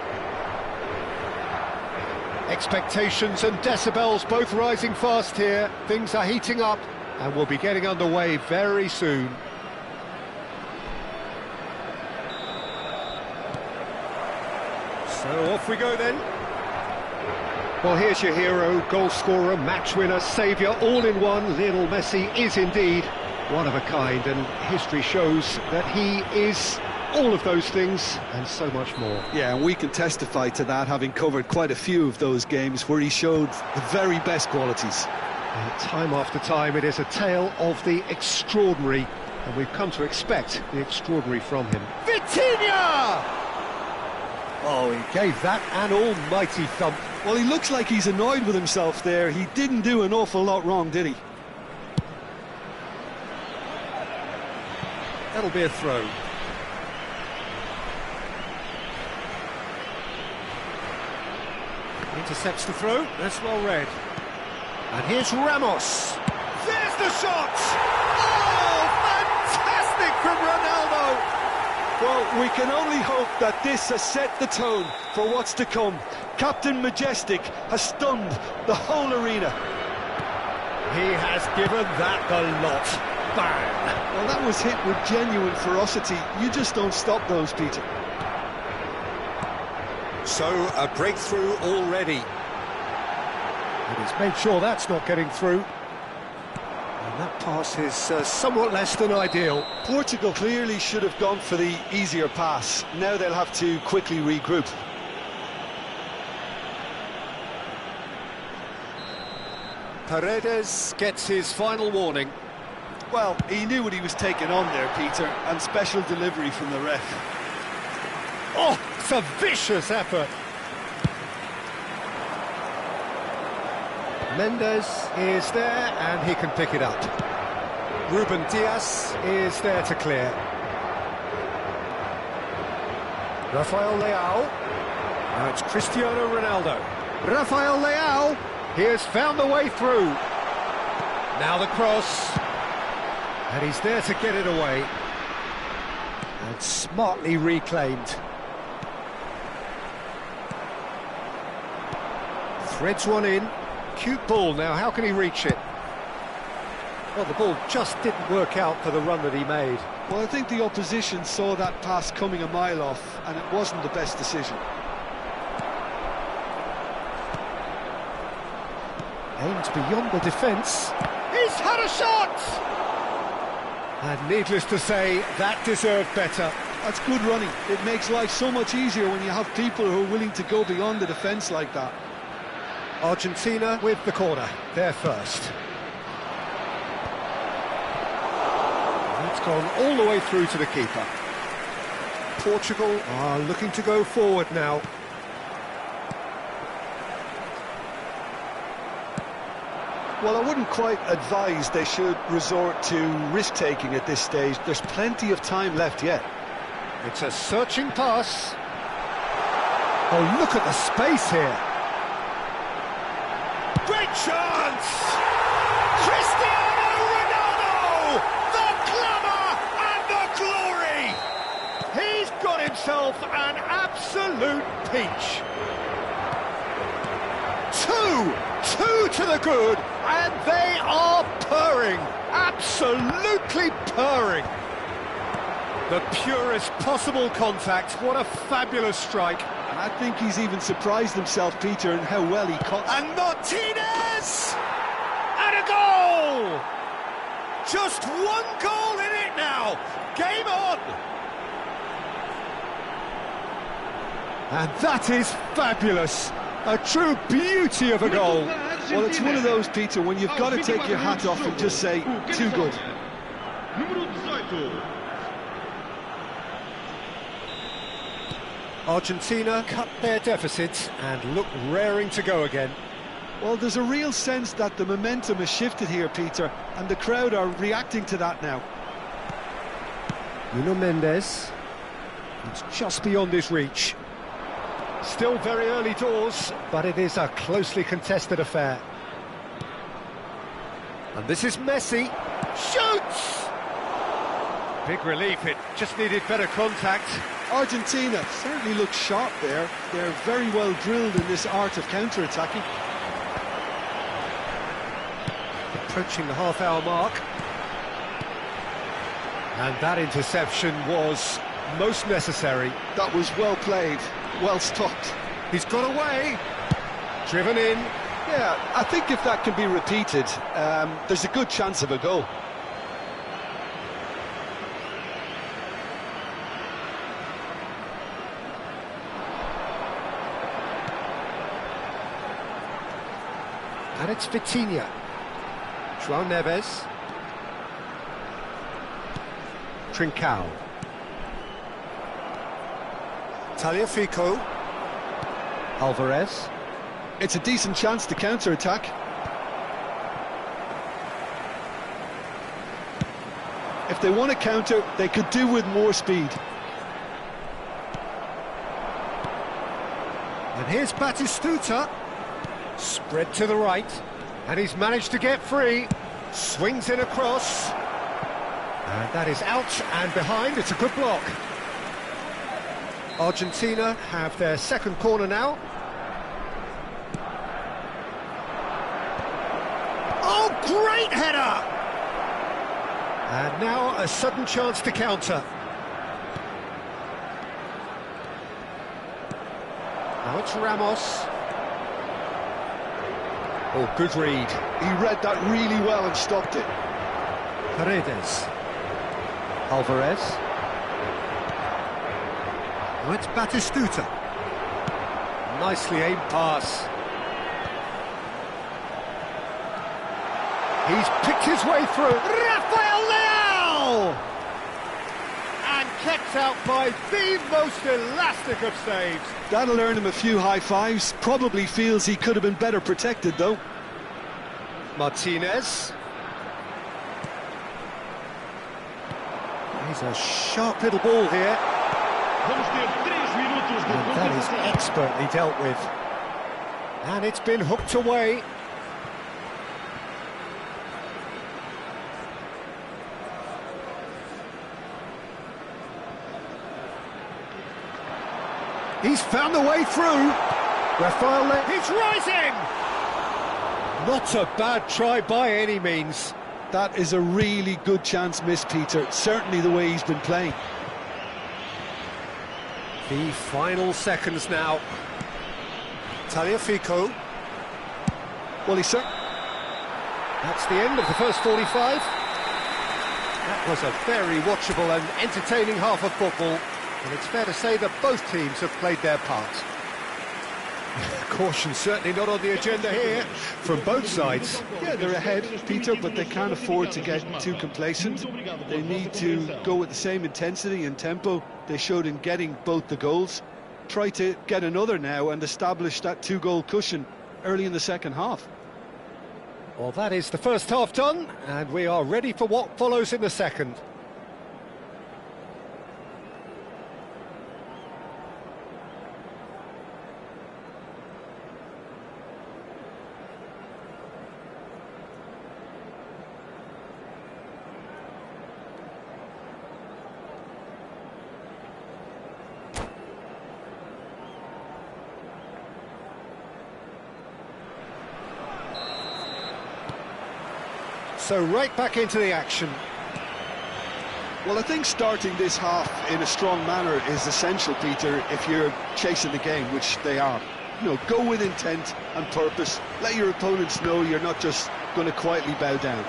Speaker 1: Expectations and decibels both rising fast here. Things are heating up, and we'll be getting underway very soon. So off we go then. Well, here's your hero, goal scorer, match winner, saviour, all in one. Lionel Messi is indeed one of a kind, and history shows that he is all of those things and so much more.
Speaker 2: Yeah, and we can testify to that, having covered quite a few of those games where he showed the very best qualities.
Speaker 1: Time after time, it is a tale of the extraordinary, and we've come to expect the extraordinary from him. Vitinha! Oh, he gave that an almighty thump.
Speaker 2: Well, he looks like he's annoyed with himself there. He didn't do an awful lot wrong, did he?
Speaker 1: That'll be a throw. Intercepts the throw, that's well read. And here's Ramos. There's the shot! Oh, fantastic from Ronaldo!
Speaker 2: Well, we can only hope that this has set the tone for what's to come. Captain Majestic has stunned the whole arena.
Speaker 1: He has given that the lot. Bang!
Speaker 2: Well, that was hit with genuine ferocity. You just don't stop those, Peter.
Speaker 1: So, a breakthrough already. And he's made sure that's not getting through. And that pass is somewhat less than ideal.
Speaker 2: Portugal clearly should have gone for the easier pass. Now they'll have to quickly regroup.
Speaker 1: Paredes gets his final warning.
Speaker 2: Well, he knew what he was taking on there, Peter, and special delivery from the ref.
Speaker 1: Oh, it's a vicious effort. Mendes is there, and he can pick it up. Ruben Diaz is there to clear. Rafael Leao. Now it's Cristiano Ronaldo. Rafael Leao. He has found the way through. Now the cross. And he's there to get it away. And smartly reclaimed. Threads one in. Cute ball now, how can he reach it? Well, the ball just didn't work out for the run that he made.
Speaker 2: Well, I think the opposition saw that pass coming a mile off, and it wasn't the best decision.
Speaker 1: Aimed beyond the defence. He's had a shot! And needless to say, that deserved better.
Speaker 2: That's good running. It makes life so much easier when you have people who are willing to go beyond the defence like that.
Speaker 1: Argentina with the corner, they're first. That's gone all the way through to the keeper. Portugal are looking to go forward now.
Speaker 2: Well, I wouldn't quite advise they should resort to risk-taking at this stage. There's plenty of time left yet.
Speaker 1: It's a searching pass. Oh, look at the space here. Great chance! Cristiano Ronaldo! The glamour and the glory! He's got himself an absolute peach. Two to the good, and they are purring, absolutely purring. The purest possible contact, what a fabulous strike.
Speaker 2: And I think he's even surprised himself, Peter, in how well he caught.
Speaker 1: And Martinez! And a goal! Just one goal in it now, game on! And that is fabulous. A true beauty of a goal.
Speaker 2: Well, it's one of those, Peter, when you've got to take your hat off and just say, too good.
Speaker 1: Argentina cut their deficit and look raring to go again.
Speaker 2: Well, there's a real sense that the momentum has shifted here, Peter, and the crowd are reacting to that now.
Speaker 1: Nuno Mendes. It's just beyond his reach. Still very early doors, but it is a closely contested affair. And this is Messi. Shoots! Big relief, it just needed better contact.
Speaker 2: Argentina certainly looks sharp there. They're very well drilled in this art of counter-attacking.
Speaker 1: Approaching the half-hour mark. And that interception was most necessary.
Speaker 2: That was well played, well stopped.
Speaker 1: He's got away. Driven in.
Speaker 2: Yeah, I think if that can be repeated, there's a good chance of a goal.
Speaker 1: And it's Vitinha. João Neves. Trincao. Tagliafico. Alvarez.
Speaker 2: It's a decent chance to counter-attack. If they want to counter, they could do with more speed.
Speaker 1: And here's Batistuta. Spread to the right. And he's managed to get free. Swings in across. And that is out and behind. It's a good block. Argentina have their second corner now. Oh, great header! And now a sudden chance to counter. Now it's Ramos. Oh, good read.
Speaker 2: He read that really well and stopped it.
Speaker 1: Paredes. Alvarez. Now it's Batistuta. Nicely aimed pass. He's picked his way through. Rafael Leao! And kept out by the most elastic of saves.
Speaker 2: That'll earn him a few high fives. Probably feels he could have been better protected, though.
Speaker 1: Martinez. He's a sharp little ball here. And that is expertly dealt with. And it's been hooked away. He's found the way through. Rafael, he's rising! Not a bad try by any means.
Speaker 2: That is a really good chance missed, Peter. Certainly the way he's been playing.
Speaker 1: The final seconds now. Tagliafico.
Speaker 2: Well, he's
Speaker 1: That's the end of the first 45. That was a very watchable and entertaining half of football. And it's fair to say that both teams have played their part. Caution certainly not on the agenda here from both sides.
Speaker 2: Yeah, they're ahead, Peter, but they can't afford to get too complacent. They need to go with the same intensity and tempo they showed in getting both the goals. Try to get another now and establish that two-goal cushion early in the second half.
Speaker 1: Well, that is the first half done, and we are ready for what follows in the second. So right back into the action.
Speaker 2: Well, I think starting this half in a strong manner is essential, Peter, if you're chasing the game, which they are. You know, go with intent and purpose. Let your opponents know you're not just going to quietly bow down.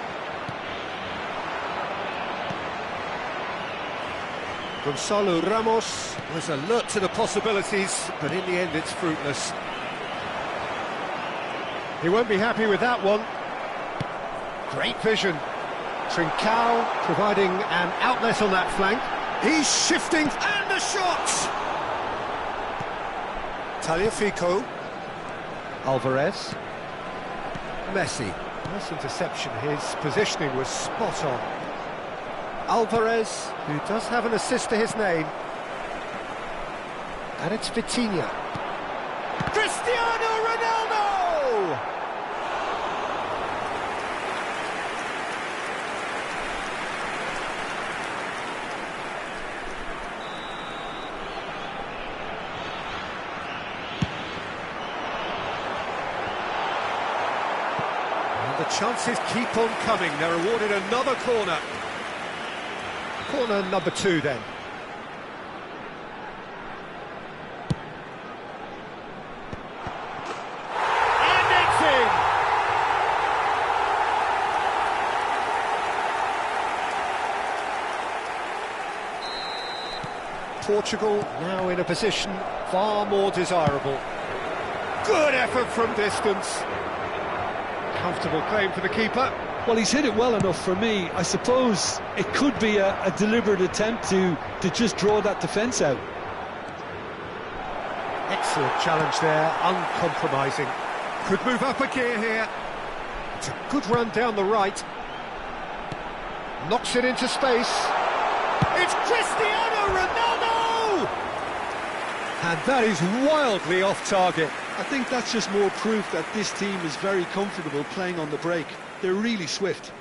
Speaker 1: Gonzalo Ramos was alert to the possibilities, but in the end it's fruitless. He won't be happy with that one. Great vision. Trincao providing an outlet on that flank. He's shifting, and the shot! Tagliafico. Alvarez. Messi. Nice interception. His positioning was spot on. Alvarez, who does have an assist to his name. And it's Vitinha. Cristiano Ronaldo! And the chances keep on coming. They're awarded another corner. Corner number 2 then. Portugal now in a position far more desirable. Good effort from distance. Comfortable claim for the keeper.
Speaker 2: Well, he's hit it well enough for me. I suppose it could be a deliberate attempt to just draw that defence out.
Speaker 1: Excellent challenge there, uncompromising. Could move up a gear here. It's a good run down the right. Knocks it into space. It's Cristiano Ronaldo! And that is wildly off target.
Speaker 2: I think that's just more proof that this team is very comfortable playing on the break. They're really swift.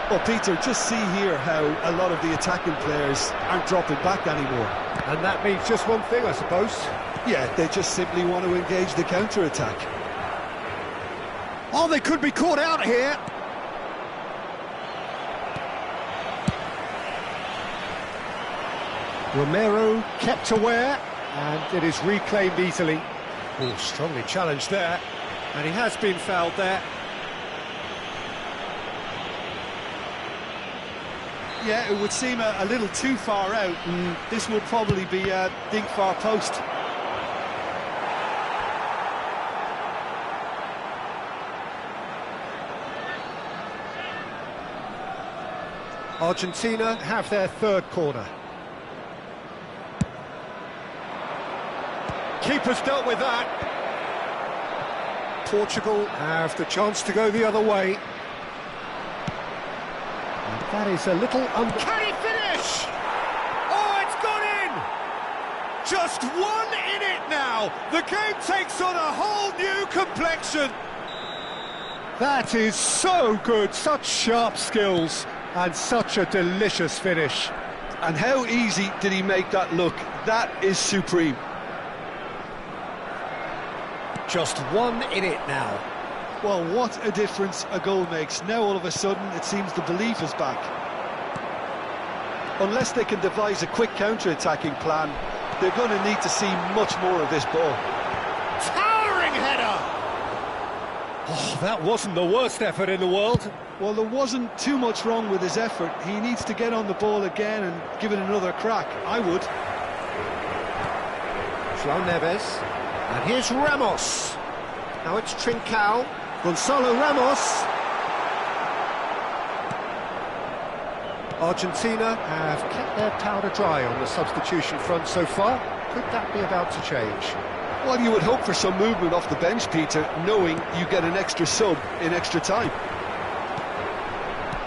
Speaker 2: Well, Peter, just see here how a lot of the attacking players aren't dropping back anymore.
Speaker 1: And that means just one thing, I suppose.
Speaker 2: Yeah, they just simply want to engage the counter-attack.
Speaker 1: Oh, they could be caught out here. Romero kept aware, and it is reclaimed easily. Oh, strongly challenged there, and he has been fouled there.
Speaker 2: Yeah, it would seem a little too far out, and this would probably be a dig far post.
Speaker 1: Argentina have their 3rd corner. Keeper's dealt with that. Portugal have the chance to go the other way. And that is a little uncanny finish! Oh, it's gone in! Just 1 in it now! The game takes on a whole new complexion! That is so good, such sharp skills, and such a delicious finish.
Speaker 2: And how easy did he make that look? That is supreme.
Speaker 1: Just 1 in it now.
Speaker 2: Well, what a difference a goal makes. Now all of a sudden it seems the belief is back. Unless they can devise a quick counter-attacking plan, they're going to need to see much more of this ball.
Speaker 1: Towering header! Oh, that wasn't the worst effort in the world.
Speaker 2: Well, there wasn't too much wrong with his effort. He needs to get on the ball again and give it another crack. I would.
Speaker 1: João Neves. And here's Ramos. Now it's Trincao. Gonzalo Ramos. Argentina have kept their powder dry on the substitution front so far. Could that be about to change?
Speaker 2: Well, you would hope for some movement off the bench, Peter, knowing you get an extra sub in extra time.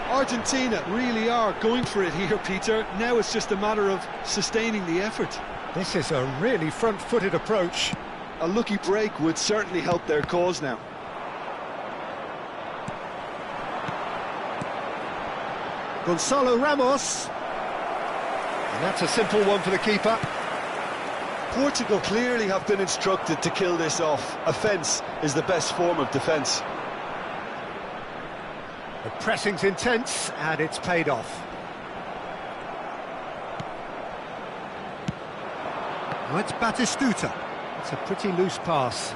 Speaker 2: Argentina really are going for it here, Peter. Now it's just a matter of sustaining the effort.
Speaker 1: This is a really front-footed approach.
Speaker 2: A lucky break would certainly help their cause now.
Speaker 1: Gonzalo Ramos. And that's a simple one for the keeper.
Speaker 2: Portugal clearly have been instructed to kill this off. Offence is the best form of defence.
Speaker 1: The pressing's intense, and it's paid off. Now it's Batistuta. It's a pretty loose pass.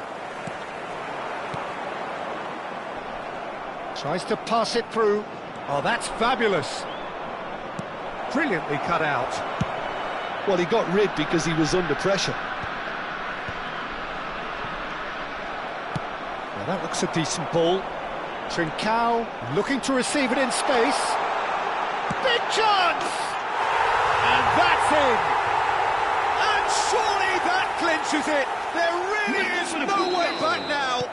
Speaker 1: Tries to pass it through. Oh, that's fabulous. Brilliantly cut out.
Speaker 2: Well, he got rid because he was under pressure.
Speaker 1: Well, that looks a decent ball. Trincao looking to receive it in space. Big chance! And that's in! And surely that clinches it! There really is no way back now!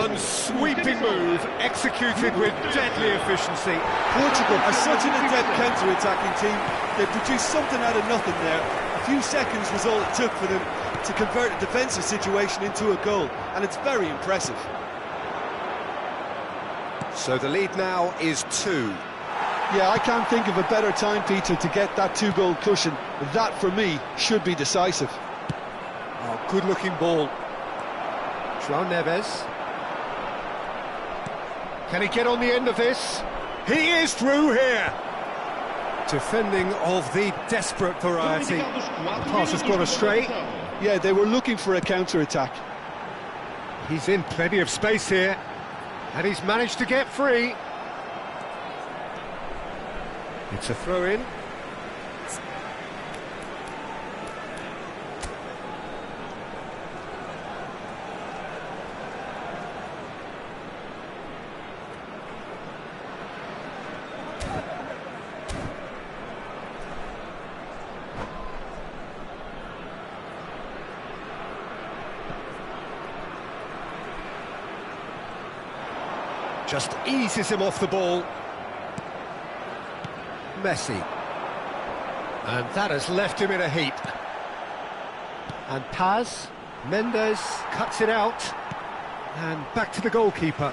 Speaker 1: One sweeping move, executed with deadly efficiency.
Speaker 2: Portugal are such an adept counter-attacking team. They produced something out of nothing there. A few seconds was all it took for them to convert a defensive situation into a goal, and it's very impressive.
Speaker 1: So the lead now is 2.
Speaker 2: Yeah, I can't think of a better time, Peter, to get that 2-goal cushion. That, for me, should be decisive.
Speaker 1: Oh, good-looking ball. João Neves. Can he get on the end of this? He is through here. Defending of the desperate variety. The pass has gone astray.
Speaker 2: Yeah, they were looking for a counter-attack.
Speaker 1: He's in plenty of space here, and he's managed to get free. It's a throw-in. Just eases him off the ball. Messi. And that has left him in a heap. And Paz, Mendes cuts it out. And back to the goalkeeper.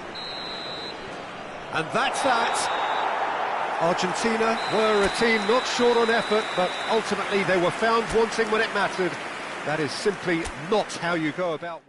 Speaker 1: And that's that. Argentina were a team not short on effort, but ultimately they were found wanting when it mattered. That is simply not how you go about...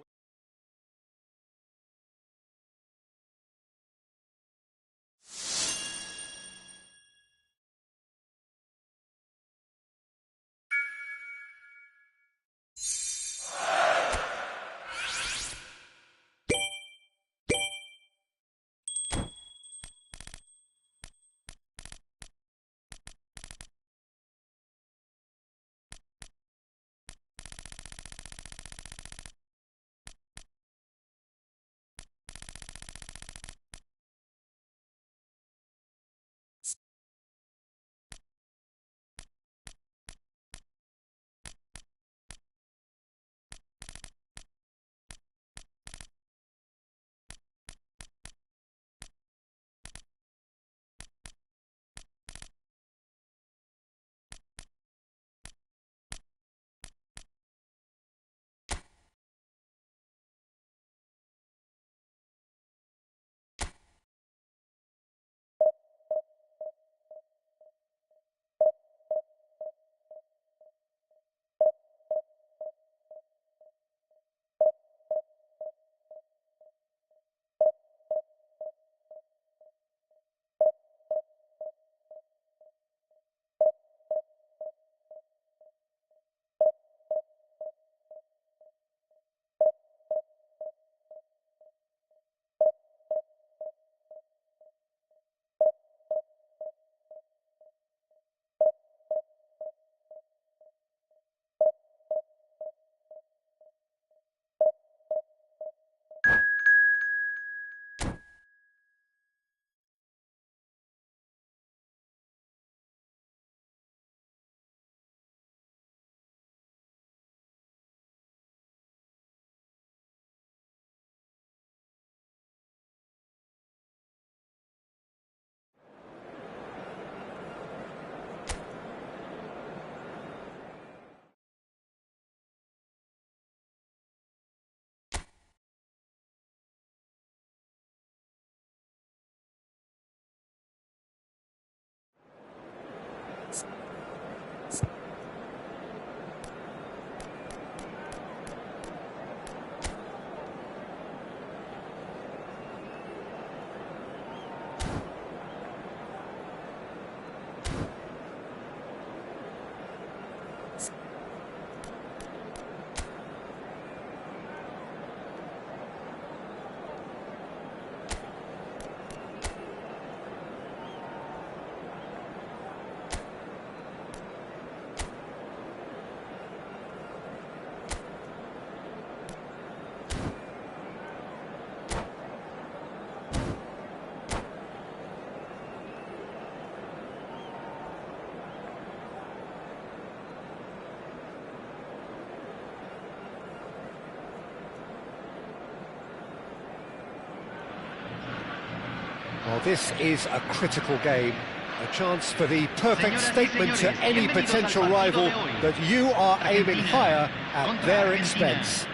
Speaker 1: Well, this is a critical game, a chance for the perfect statement to any potential rival that you are aiming higher at their expense.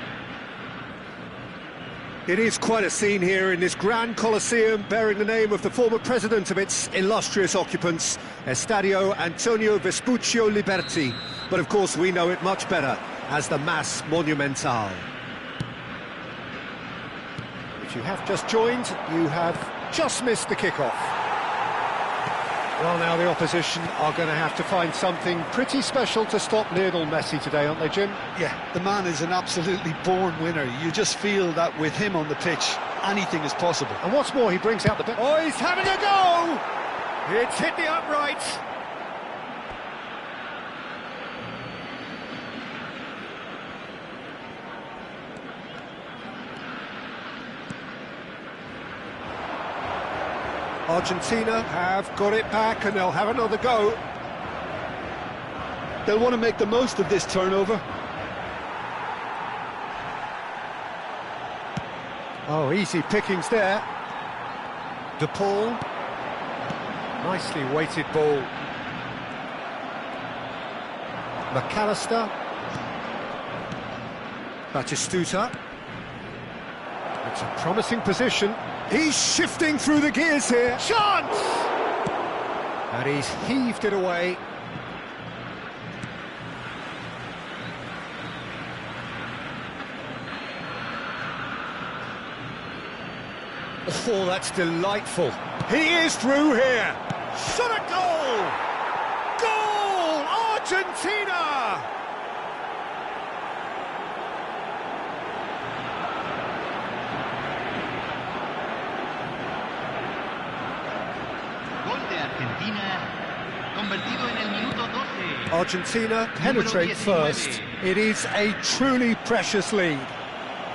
Speaker 1: It is quite a scene here in this Grand Colosseum, bearing the name of the former president of its illustrious occupants, Estadio Antonio Vespuccio Liberti. But of course we know it much better as the Mas Monumental. If you have just joined, you have just missed the kickoff. Well, now the opposition are going to have to find something pretty special to stop Lionel Messi today, aren't they, Jim?
Speaker 2: Yeah, the man is an absolutely born winner. You just feel that with him on the pitch, anything is possible.
Speaker 1: And what's more, he brings out the... Oh, he's having a go! It's hit the uprights. Argentina have got it back and they'll have another go.
Speaker 2: They'll want to make the most of this turnover.
Speaker 1: Oh, easy pickings there. De Paul. Nicely weighted ball. McAllister. Batistuta. It's a promising position. He's shifting through the gears here. Chance! And he's heaved it away. Oh, that's delightful. He is through here. Shot a goal! Goal! Argentina! Argentina penetrate first. It is a truly precious lead.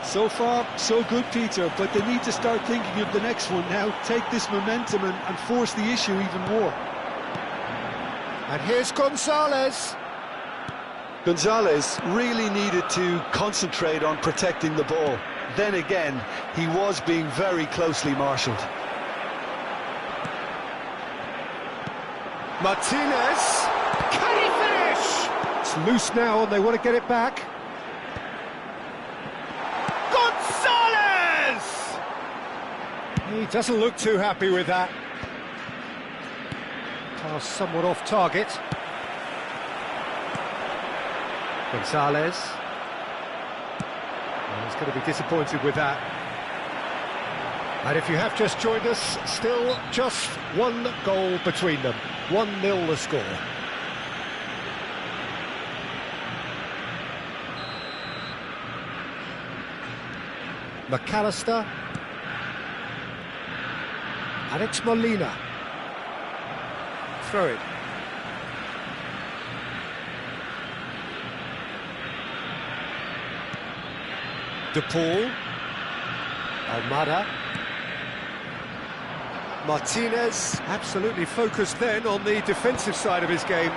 Speaker 2: So far, so good, Peter, but they need to start thinking of the next one now. Take this momentum and force the issue even more.
Speaker 1: And here's Gonzalez.
Speaker 2: Gonzalez really needed to concentrate on protecting the ball. Then again, he was being very closely marshalled.
Speaker 1: Martinez. Can he finish? It's loose now and they want to get it back. Gonzalez! He doesn't look too happy with that. Pass somewhat off target. Gonzalez. Well, he's going to be disappointed with that. And if you have just joined us, still just one goal between them. 1-0 the score. McAllister. And it's Molina. Throw it. De Paul. Almada. Martinez, absolutely focused then on the defensive side of his game.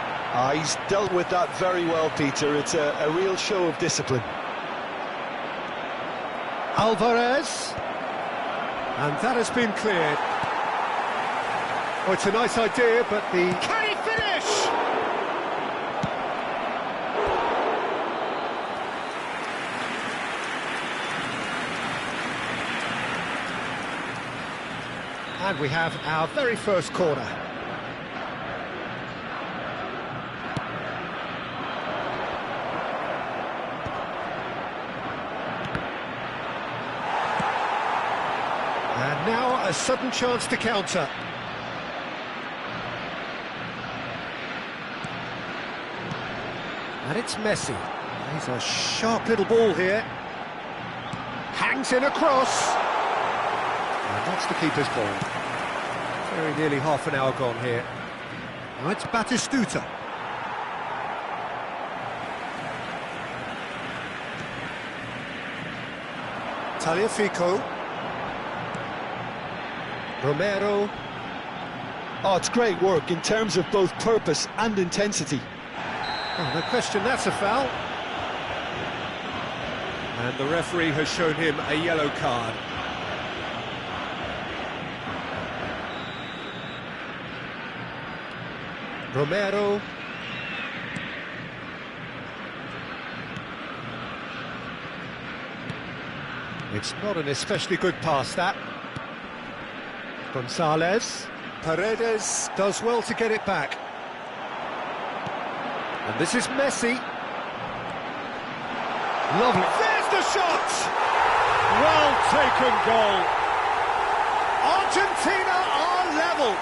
Speaker 2: He's dealt with that very well, Peter. It's a real show of discipline.
Speaker 1: Alvarez. And that has been cleared. Oh, it's a nice idea, but the... Can he finish? And we have our very first corner. And now a sudden chance to counter. And it's Messi. He's a sharp little ball here. Hangs in across. And that's the keeper's ball. Very nearly half an hour gone here. Now it's Batistuta. Tagliafico. Romero.
Speaker 2: Oh, it's great work in terms of both purpose and intensity.
Speaker 1: Oh, no question, that's a foul. And the referee has shown him a yellow card. Romero. It's not an especially good pass, that. Gonzalez. Paredes does well to get it back. And this is Messi. Lovely. There's the shot! Well taken goal. Argentina are level.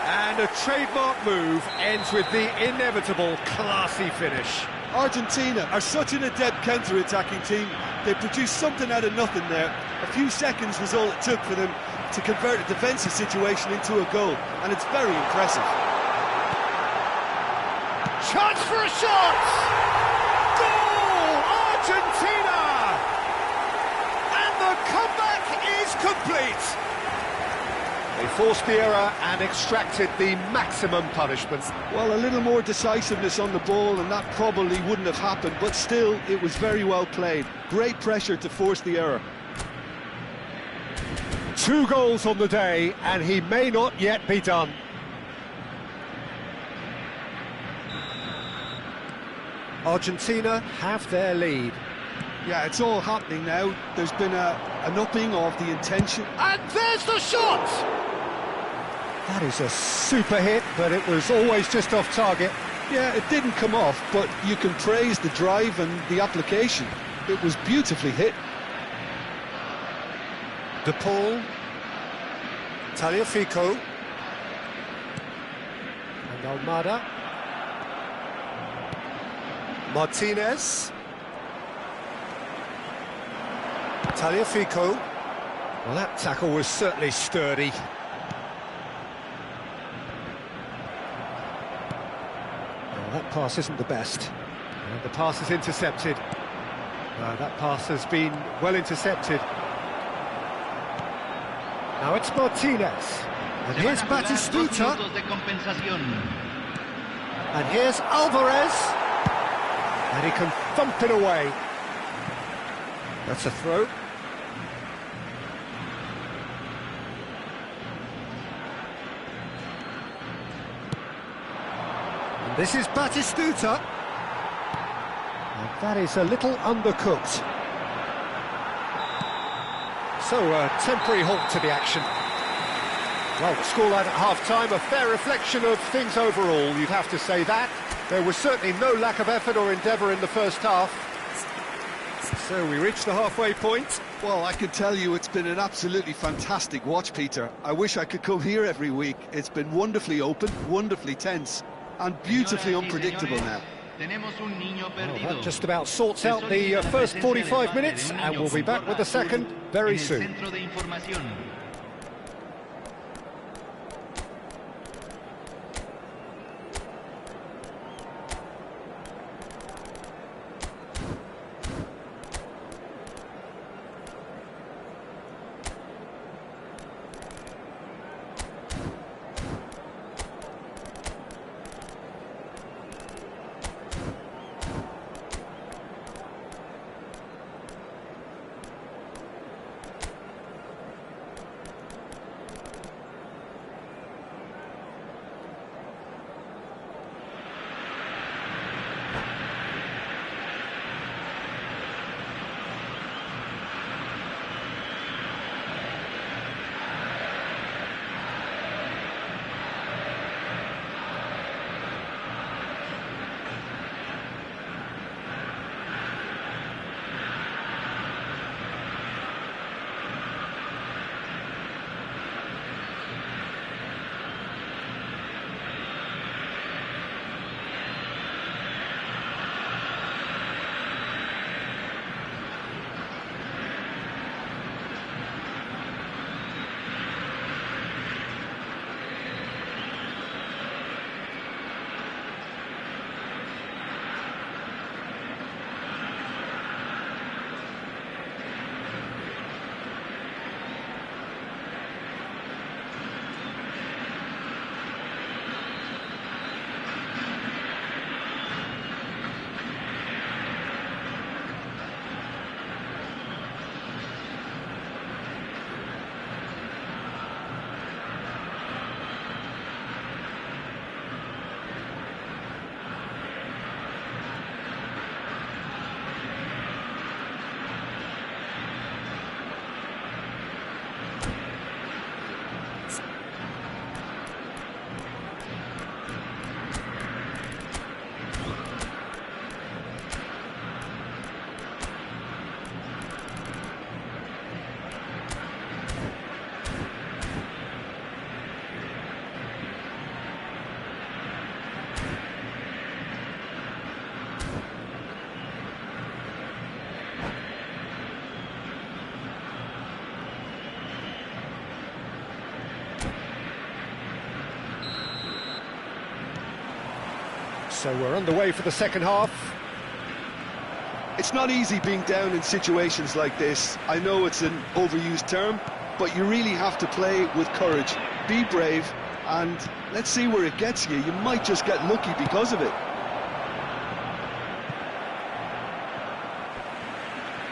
Speaker 1: And a trademark move ends with the inevitable classy finish.
Speaker 2: Argentina are such an adept counter-attacking team. They produced something out of nothing there. A few seconds was all it took for them to convert a defensive situation into a goal, and it's very impressive.
Speaker 1: Chance for a shot! Goal! Argentina! And the comeback is complete. They forced the error and extracted the maximum punishment.
Speaker 2: Well, a little more decisiveness on the ball and that probably wouldn't have happened, but still, it was very well played. Great pressure to force the error.
Speaker 1: 2 goals on the day, and he may not yet be done. Argentina have their lead.
Speaker 2: Yeah, it's all happening now. There's been an upping of the intention.
Speaker 1: And there's the shot! That is a super hit, but it was always just off target.
Speaker 2: Yeah, it didn't come off, but you can praise the drive and the application. It was beautifully hit.
Speaker 1: De Paul. Tagliafico. And Almada. Martinez. Tagliafico. Well, that tackle was certainly sturdy. Oh, that pass isn't the best. And the pass is intercepted. That pass has been well intercepted. Now it's Martinez. And here's Batistuta. And here's Alvarez. And he can thump it away. That's a throw. And this is Batistuta. And that is a little undercooked. So, a temporary halt to the action. Well, the scoreline at half-time, a fair reflection of things overall, you'd have to say that. There was certainly no lack of effort or endeavour in the first half. So we reached the halfway point.
Speaker 2: Well, I can tell you it's been an absolutely fantastic watch, Peter. I wish I could come here every week. It's been wonderfully open, wonderfully tense, and beautifully unpredictable now.
Speaker 1: Well, that just about sorts out the first 45 minutes, and we'll be back with the second very soon. So we're underway for the second half.
Speaker 2: It's not easy being down in situations like this. I know it's an overused term, but you really have to play with courage. Be brave, and let's see where it gets you. You might just get lucky because of it.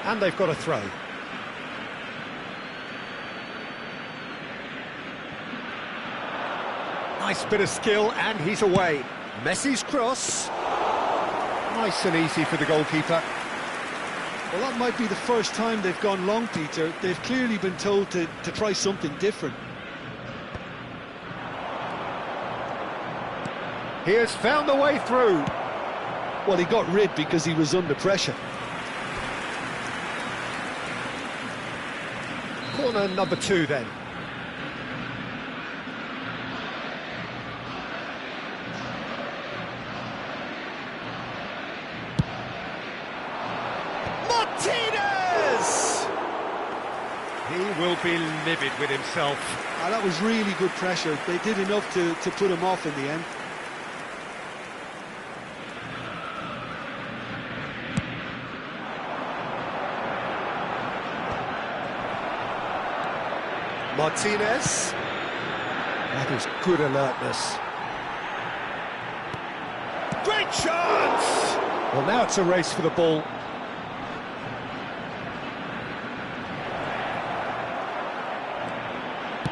Speaker 1: And they've got a throw. Nice bit of skill, and he's away. Messi's cross. Nice and easy for the goalkeeper.
Speaker 2: Well, that might be the first time they've gone long, Peter. They've clearly been told to try something different.
Speaker 1: He has found the way through.
Speaker 2: Well, he got rid because he was under pressure.
Speaker 1: Corner number 2 then. Martinez! He will be livid with himself.
Speaker 2: That was really good pressure. They did enough to put him off in the end.
Speaker 1: Martinez. That is good alertness. Great chance! Well, now it's a race for the ball.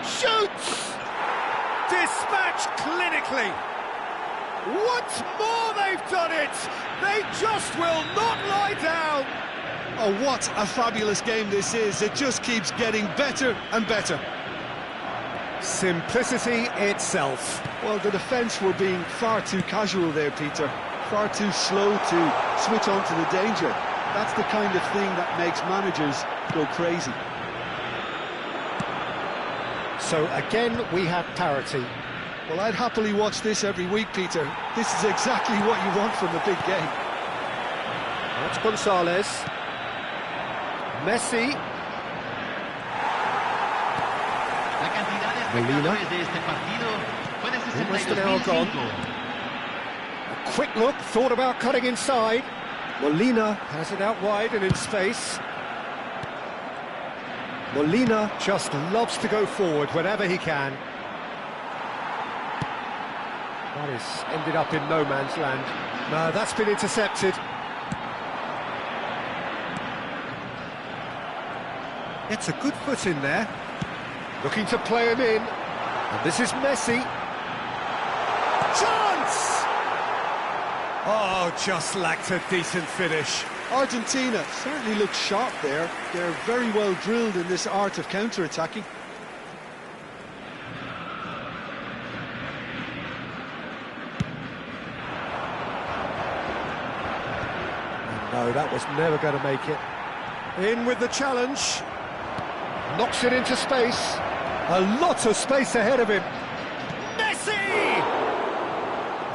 Speaker 1: Shoots! Dispatched clinically. Once more they've done it! They just will not lie down!
Speaker 2: Oh, what a fabulous game this is. It just keeps getting better and better.
Speaker 1: Simplicity itself.
Speaker 2: Well, the defence were being far too casual there, Peter. Far too slow to switch on to the danger. That's the kind of thing that makes managers go crazy.
Speaker 1: So again, we have parity.
Speaker 2: Well, I'd happily watch this every week, Peter. This is exactly what you want from a big game.
Speaker 1: That's Gonzalez. Messi. Molina. Almost an hour gone. A quick look, thought about cutting inside. Molina has it out wide and in space. Molina just loves to go forward whenever he can. That has ended up in no man's land. No, that's been intercepted. Gets a good foot in there. Looking to play him in. And this is Messi. Chance! Oh, just lacked a decent finish.
Speaker 2: Argentina certainly looks sharp there. They're very well drilled in this art of counter-attacking.
Speaker 1: No, that was never going to make it. In with the challenge. Knocks it into space. A lot of space ahead of him. Messi!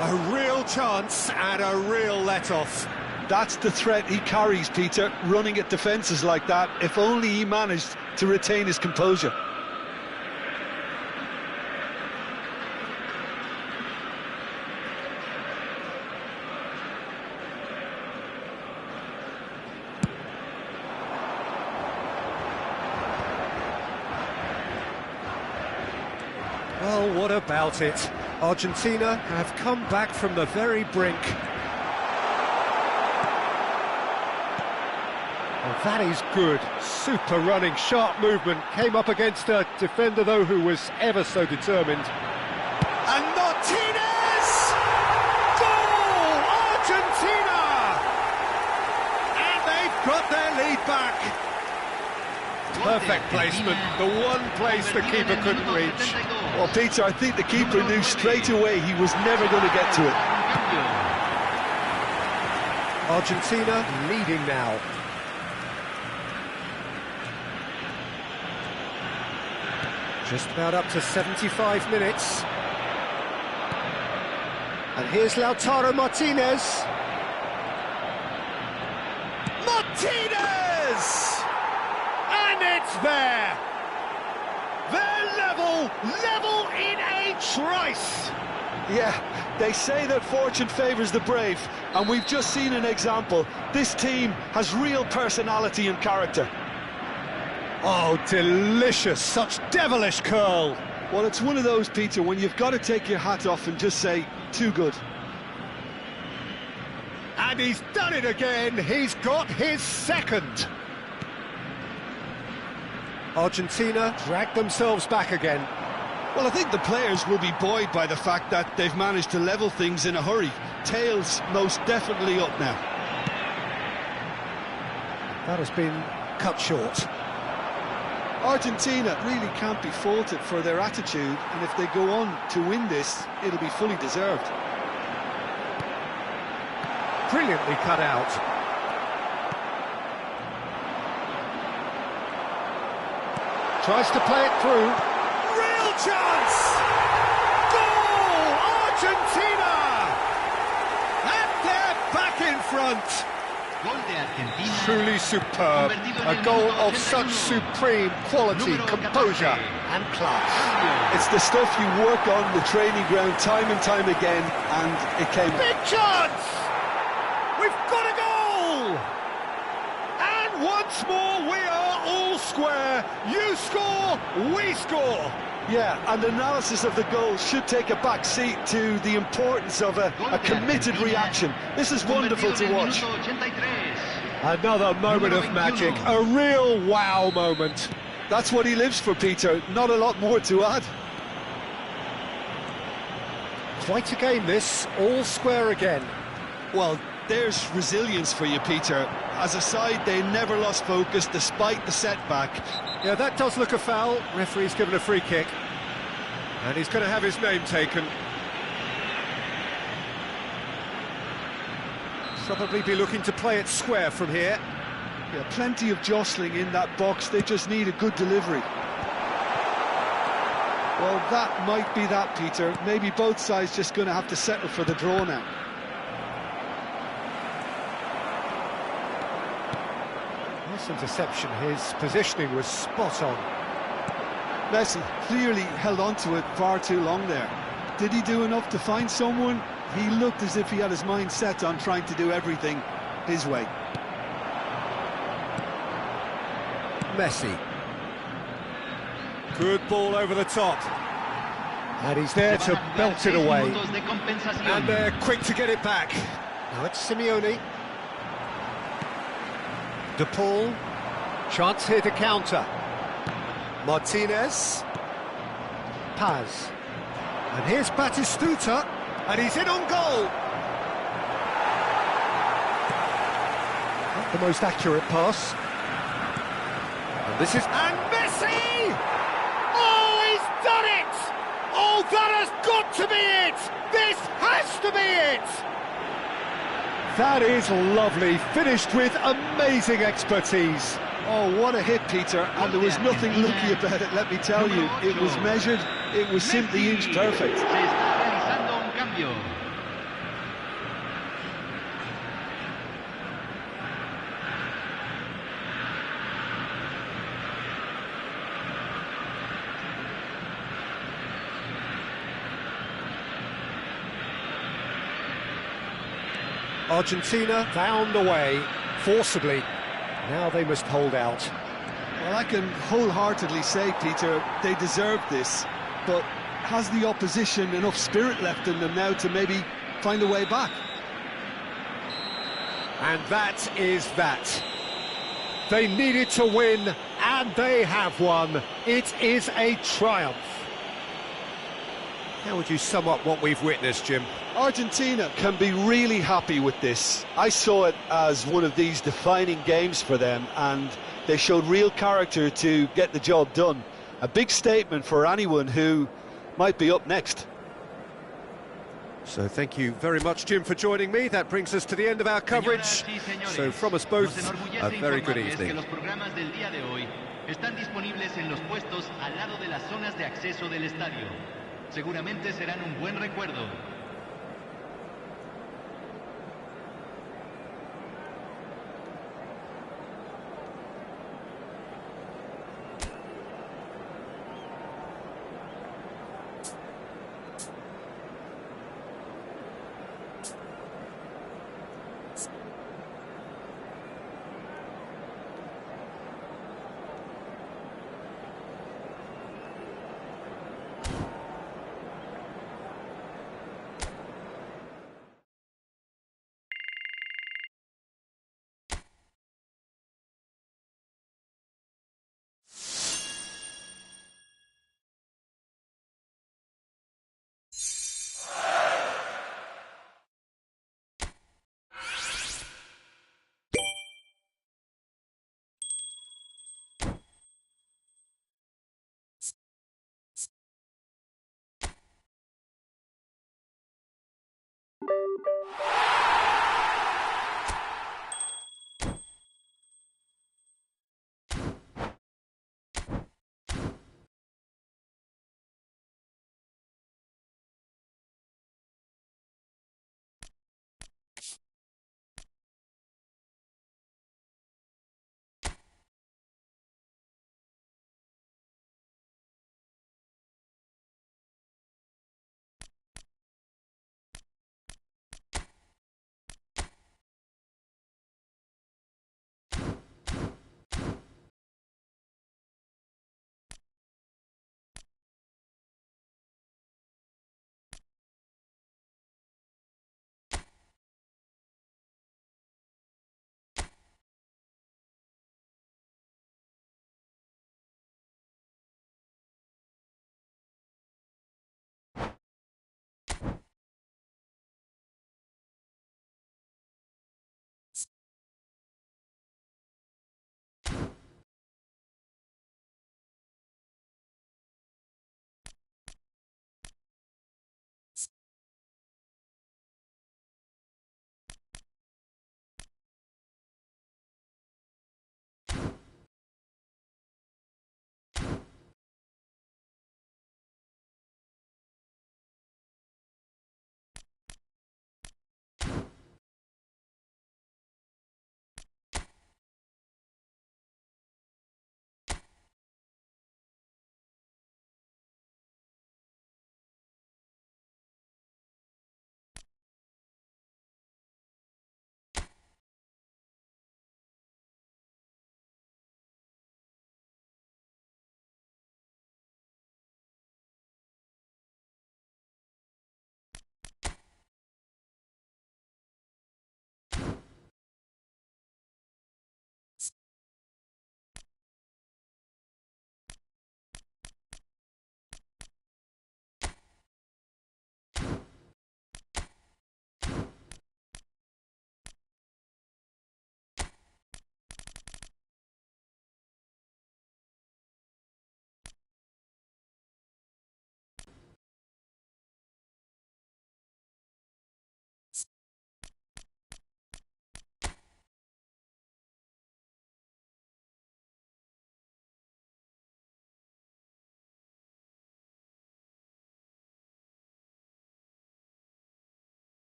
Speaker 1: A real chance and a real let-off.
Speaker 2: That's the threat he carries, Peter, running at defences like that. If only he managed to retain his composure.
Speaker 1: Well, what about it? Argentina have come back from the very brink. Well, that is good. Super running, sharp movement. Came up against a defender, though, who was ever so determined. And Martinez! Goal! Argentina! And they've got their lead back. Perfect placement, the one place the keeper couldn't reach.
Speaker 2: Well, Peter, I think the keeper knew straight away he was never going to get to it.
Speaker 1: Argentina leading now. Just about up to 75 minutes. And here's Lautaro Martinez. Martinez! And it's there! They're level in a trice!
Speaker 2: Yeah, They say that fortune favours the brave, and we've just seen an example. This team has real personality and character.
Speaker 1: Oh, delicious, such devilish curl.
Speaker 2: Well, it's one of those, Peter, when you've got to take your hat off and just say, too good.
Speaker 1: And he's done it again, he's got his second. Argentina drag themselves back again.
Speaker 2: Well, I think the players will be buoyed by the fact that they've managed to level things in a hurry. Tails most definitely up now.
Speaker 1: That has been cut short.
Speaker 2: Argentina really can't be faulted for their attitude, and if they go on to win this, it'll be fully deserved.
Speaker 1: Brilliantly cut out. Tries to play it through. Real chance! Goal! Argentina! And they're back in front. Truly superb. A goal of such supreme quality, composure and class.
Speaker 2: It's the stuff you work on the training ground time and time again, and it came.
Speaker 1: Big chance! We've got a goal! And once more we are all square. You score, we score.
Speaker 2: Yeah, and analysis of the goal should take a back seat to the importance of a committed reaction. This is wonderful to watch.
Speaker 1: Another moment of magic, a real wow moment.
Speaker 2: That's what he lives for, Peter. Not a lot more to add.
Speaker 1: Quite a game this, all square again.
Speaker 2: Well, there's resilience for you, Peter. As a side, they never lost focus despite the setback.
Speaker 1: Yeah, that does look a foul. Referee's given a free kick. And he's going to have his name taken. Probably be looking to play it square from here.
Speaker 2: Yeah, plenty of jostling in that box. They just need a good delivery. Well, that might be that, Peter. Maybe both sides just going to have to settle for the draw now.
Speaker 1: Nice interception. His positioning was spot on.
Speaker 2: Messi clearly held on to it far too long there. Did he do enough to find someone? He looked as if he had his mind set on trying to do everything his way.
Speaker 1: Messi. Good ball over the top. And he's there to belt it away. And they're quick to get it back. Now it's Simeone. De Paul. Chance here to counter. Martinez. Paz. And here's Batistuta. And he's in on goal. Not the most accurate pass. And this is... And Messi! Oh, he's done it! Oh, that has got to be it! This has to be it! That is lovely, finished with amazing expertise.
Speaker 2: Oh, what a hit, Peter, and there was nothing lucky about it, let me tell you. It was measured, it was simply inch perfect.
Speaker 1: Argentina found a way, forcibly. Now they must hold out.
Speaker 2: Well, I can wholeheartedly say, Peter, they deserve this, but has the opposition enough spirit left in them now to maybe find a way back?
Speaker 1: And that is that. They needed to win, and they have won. It is a triumph. How would you sum up what we've witnessed, Jim?
Speaker 2: Argentina can be really happy with this. I saw it as one of these defining games for them, and they showed real character to get the job done. A big statement for anyone who might be up next.
Speaker 1: So thank you very much, Jim, for joining me. That brings us to the end of our coverage. So from us both, a very good evening.
Speaker 3: Seguramente serán un buen recuerdo.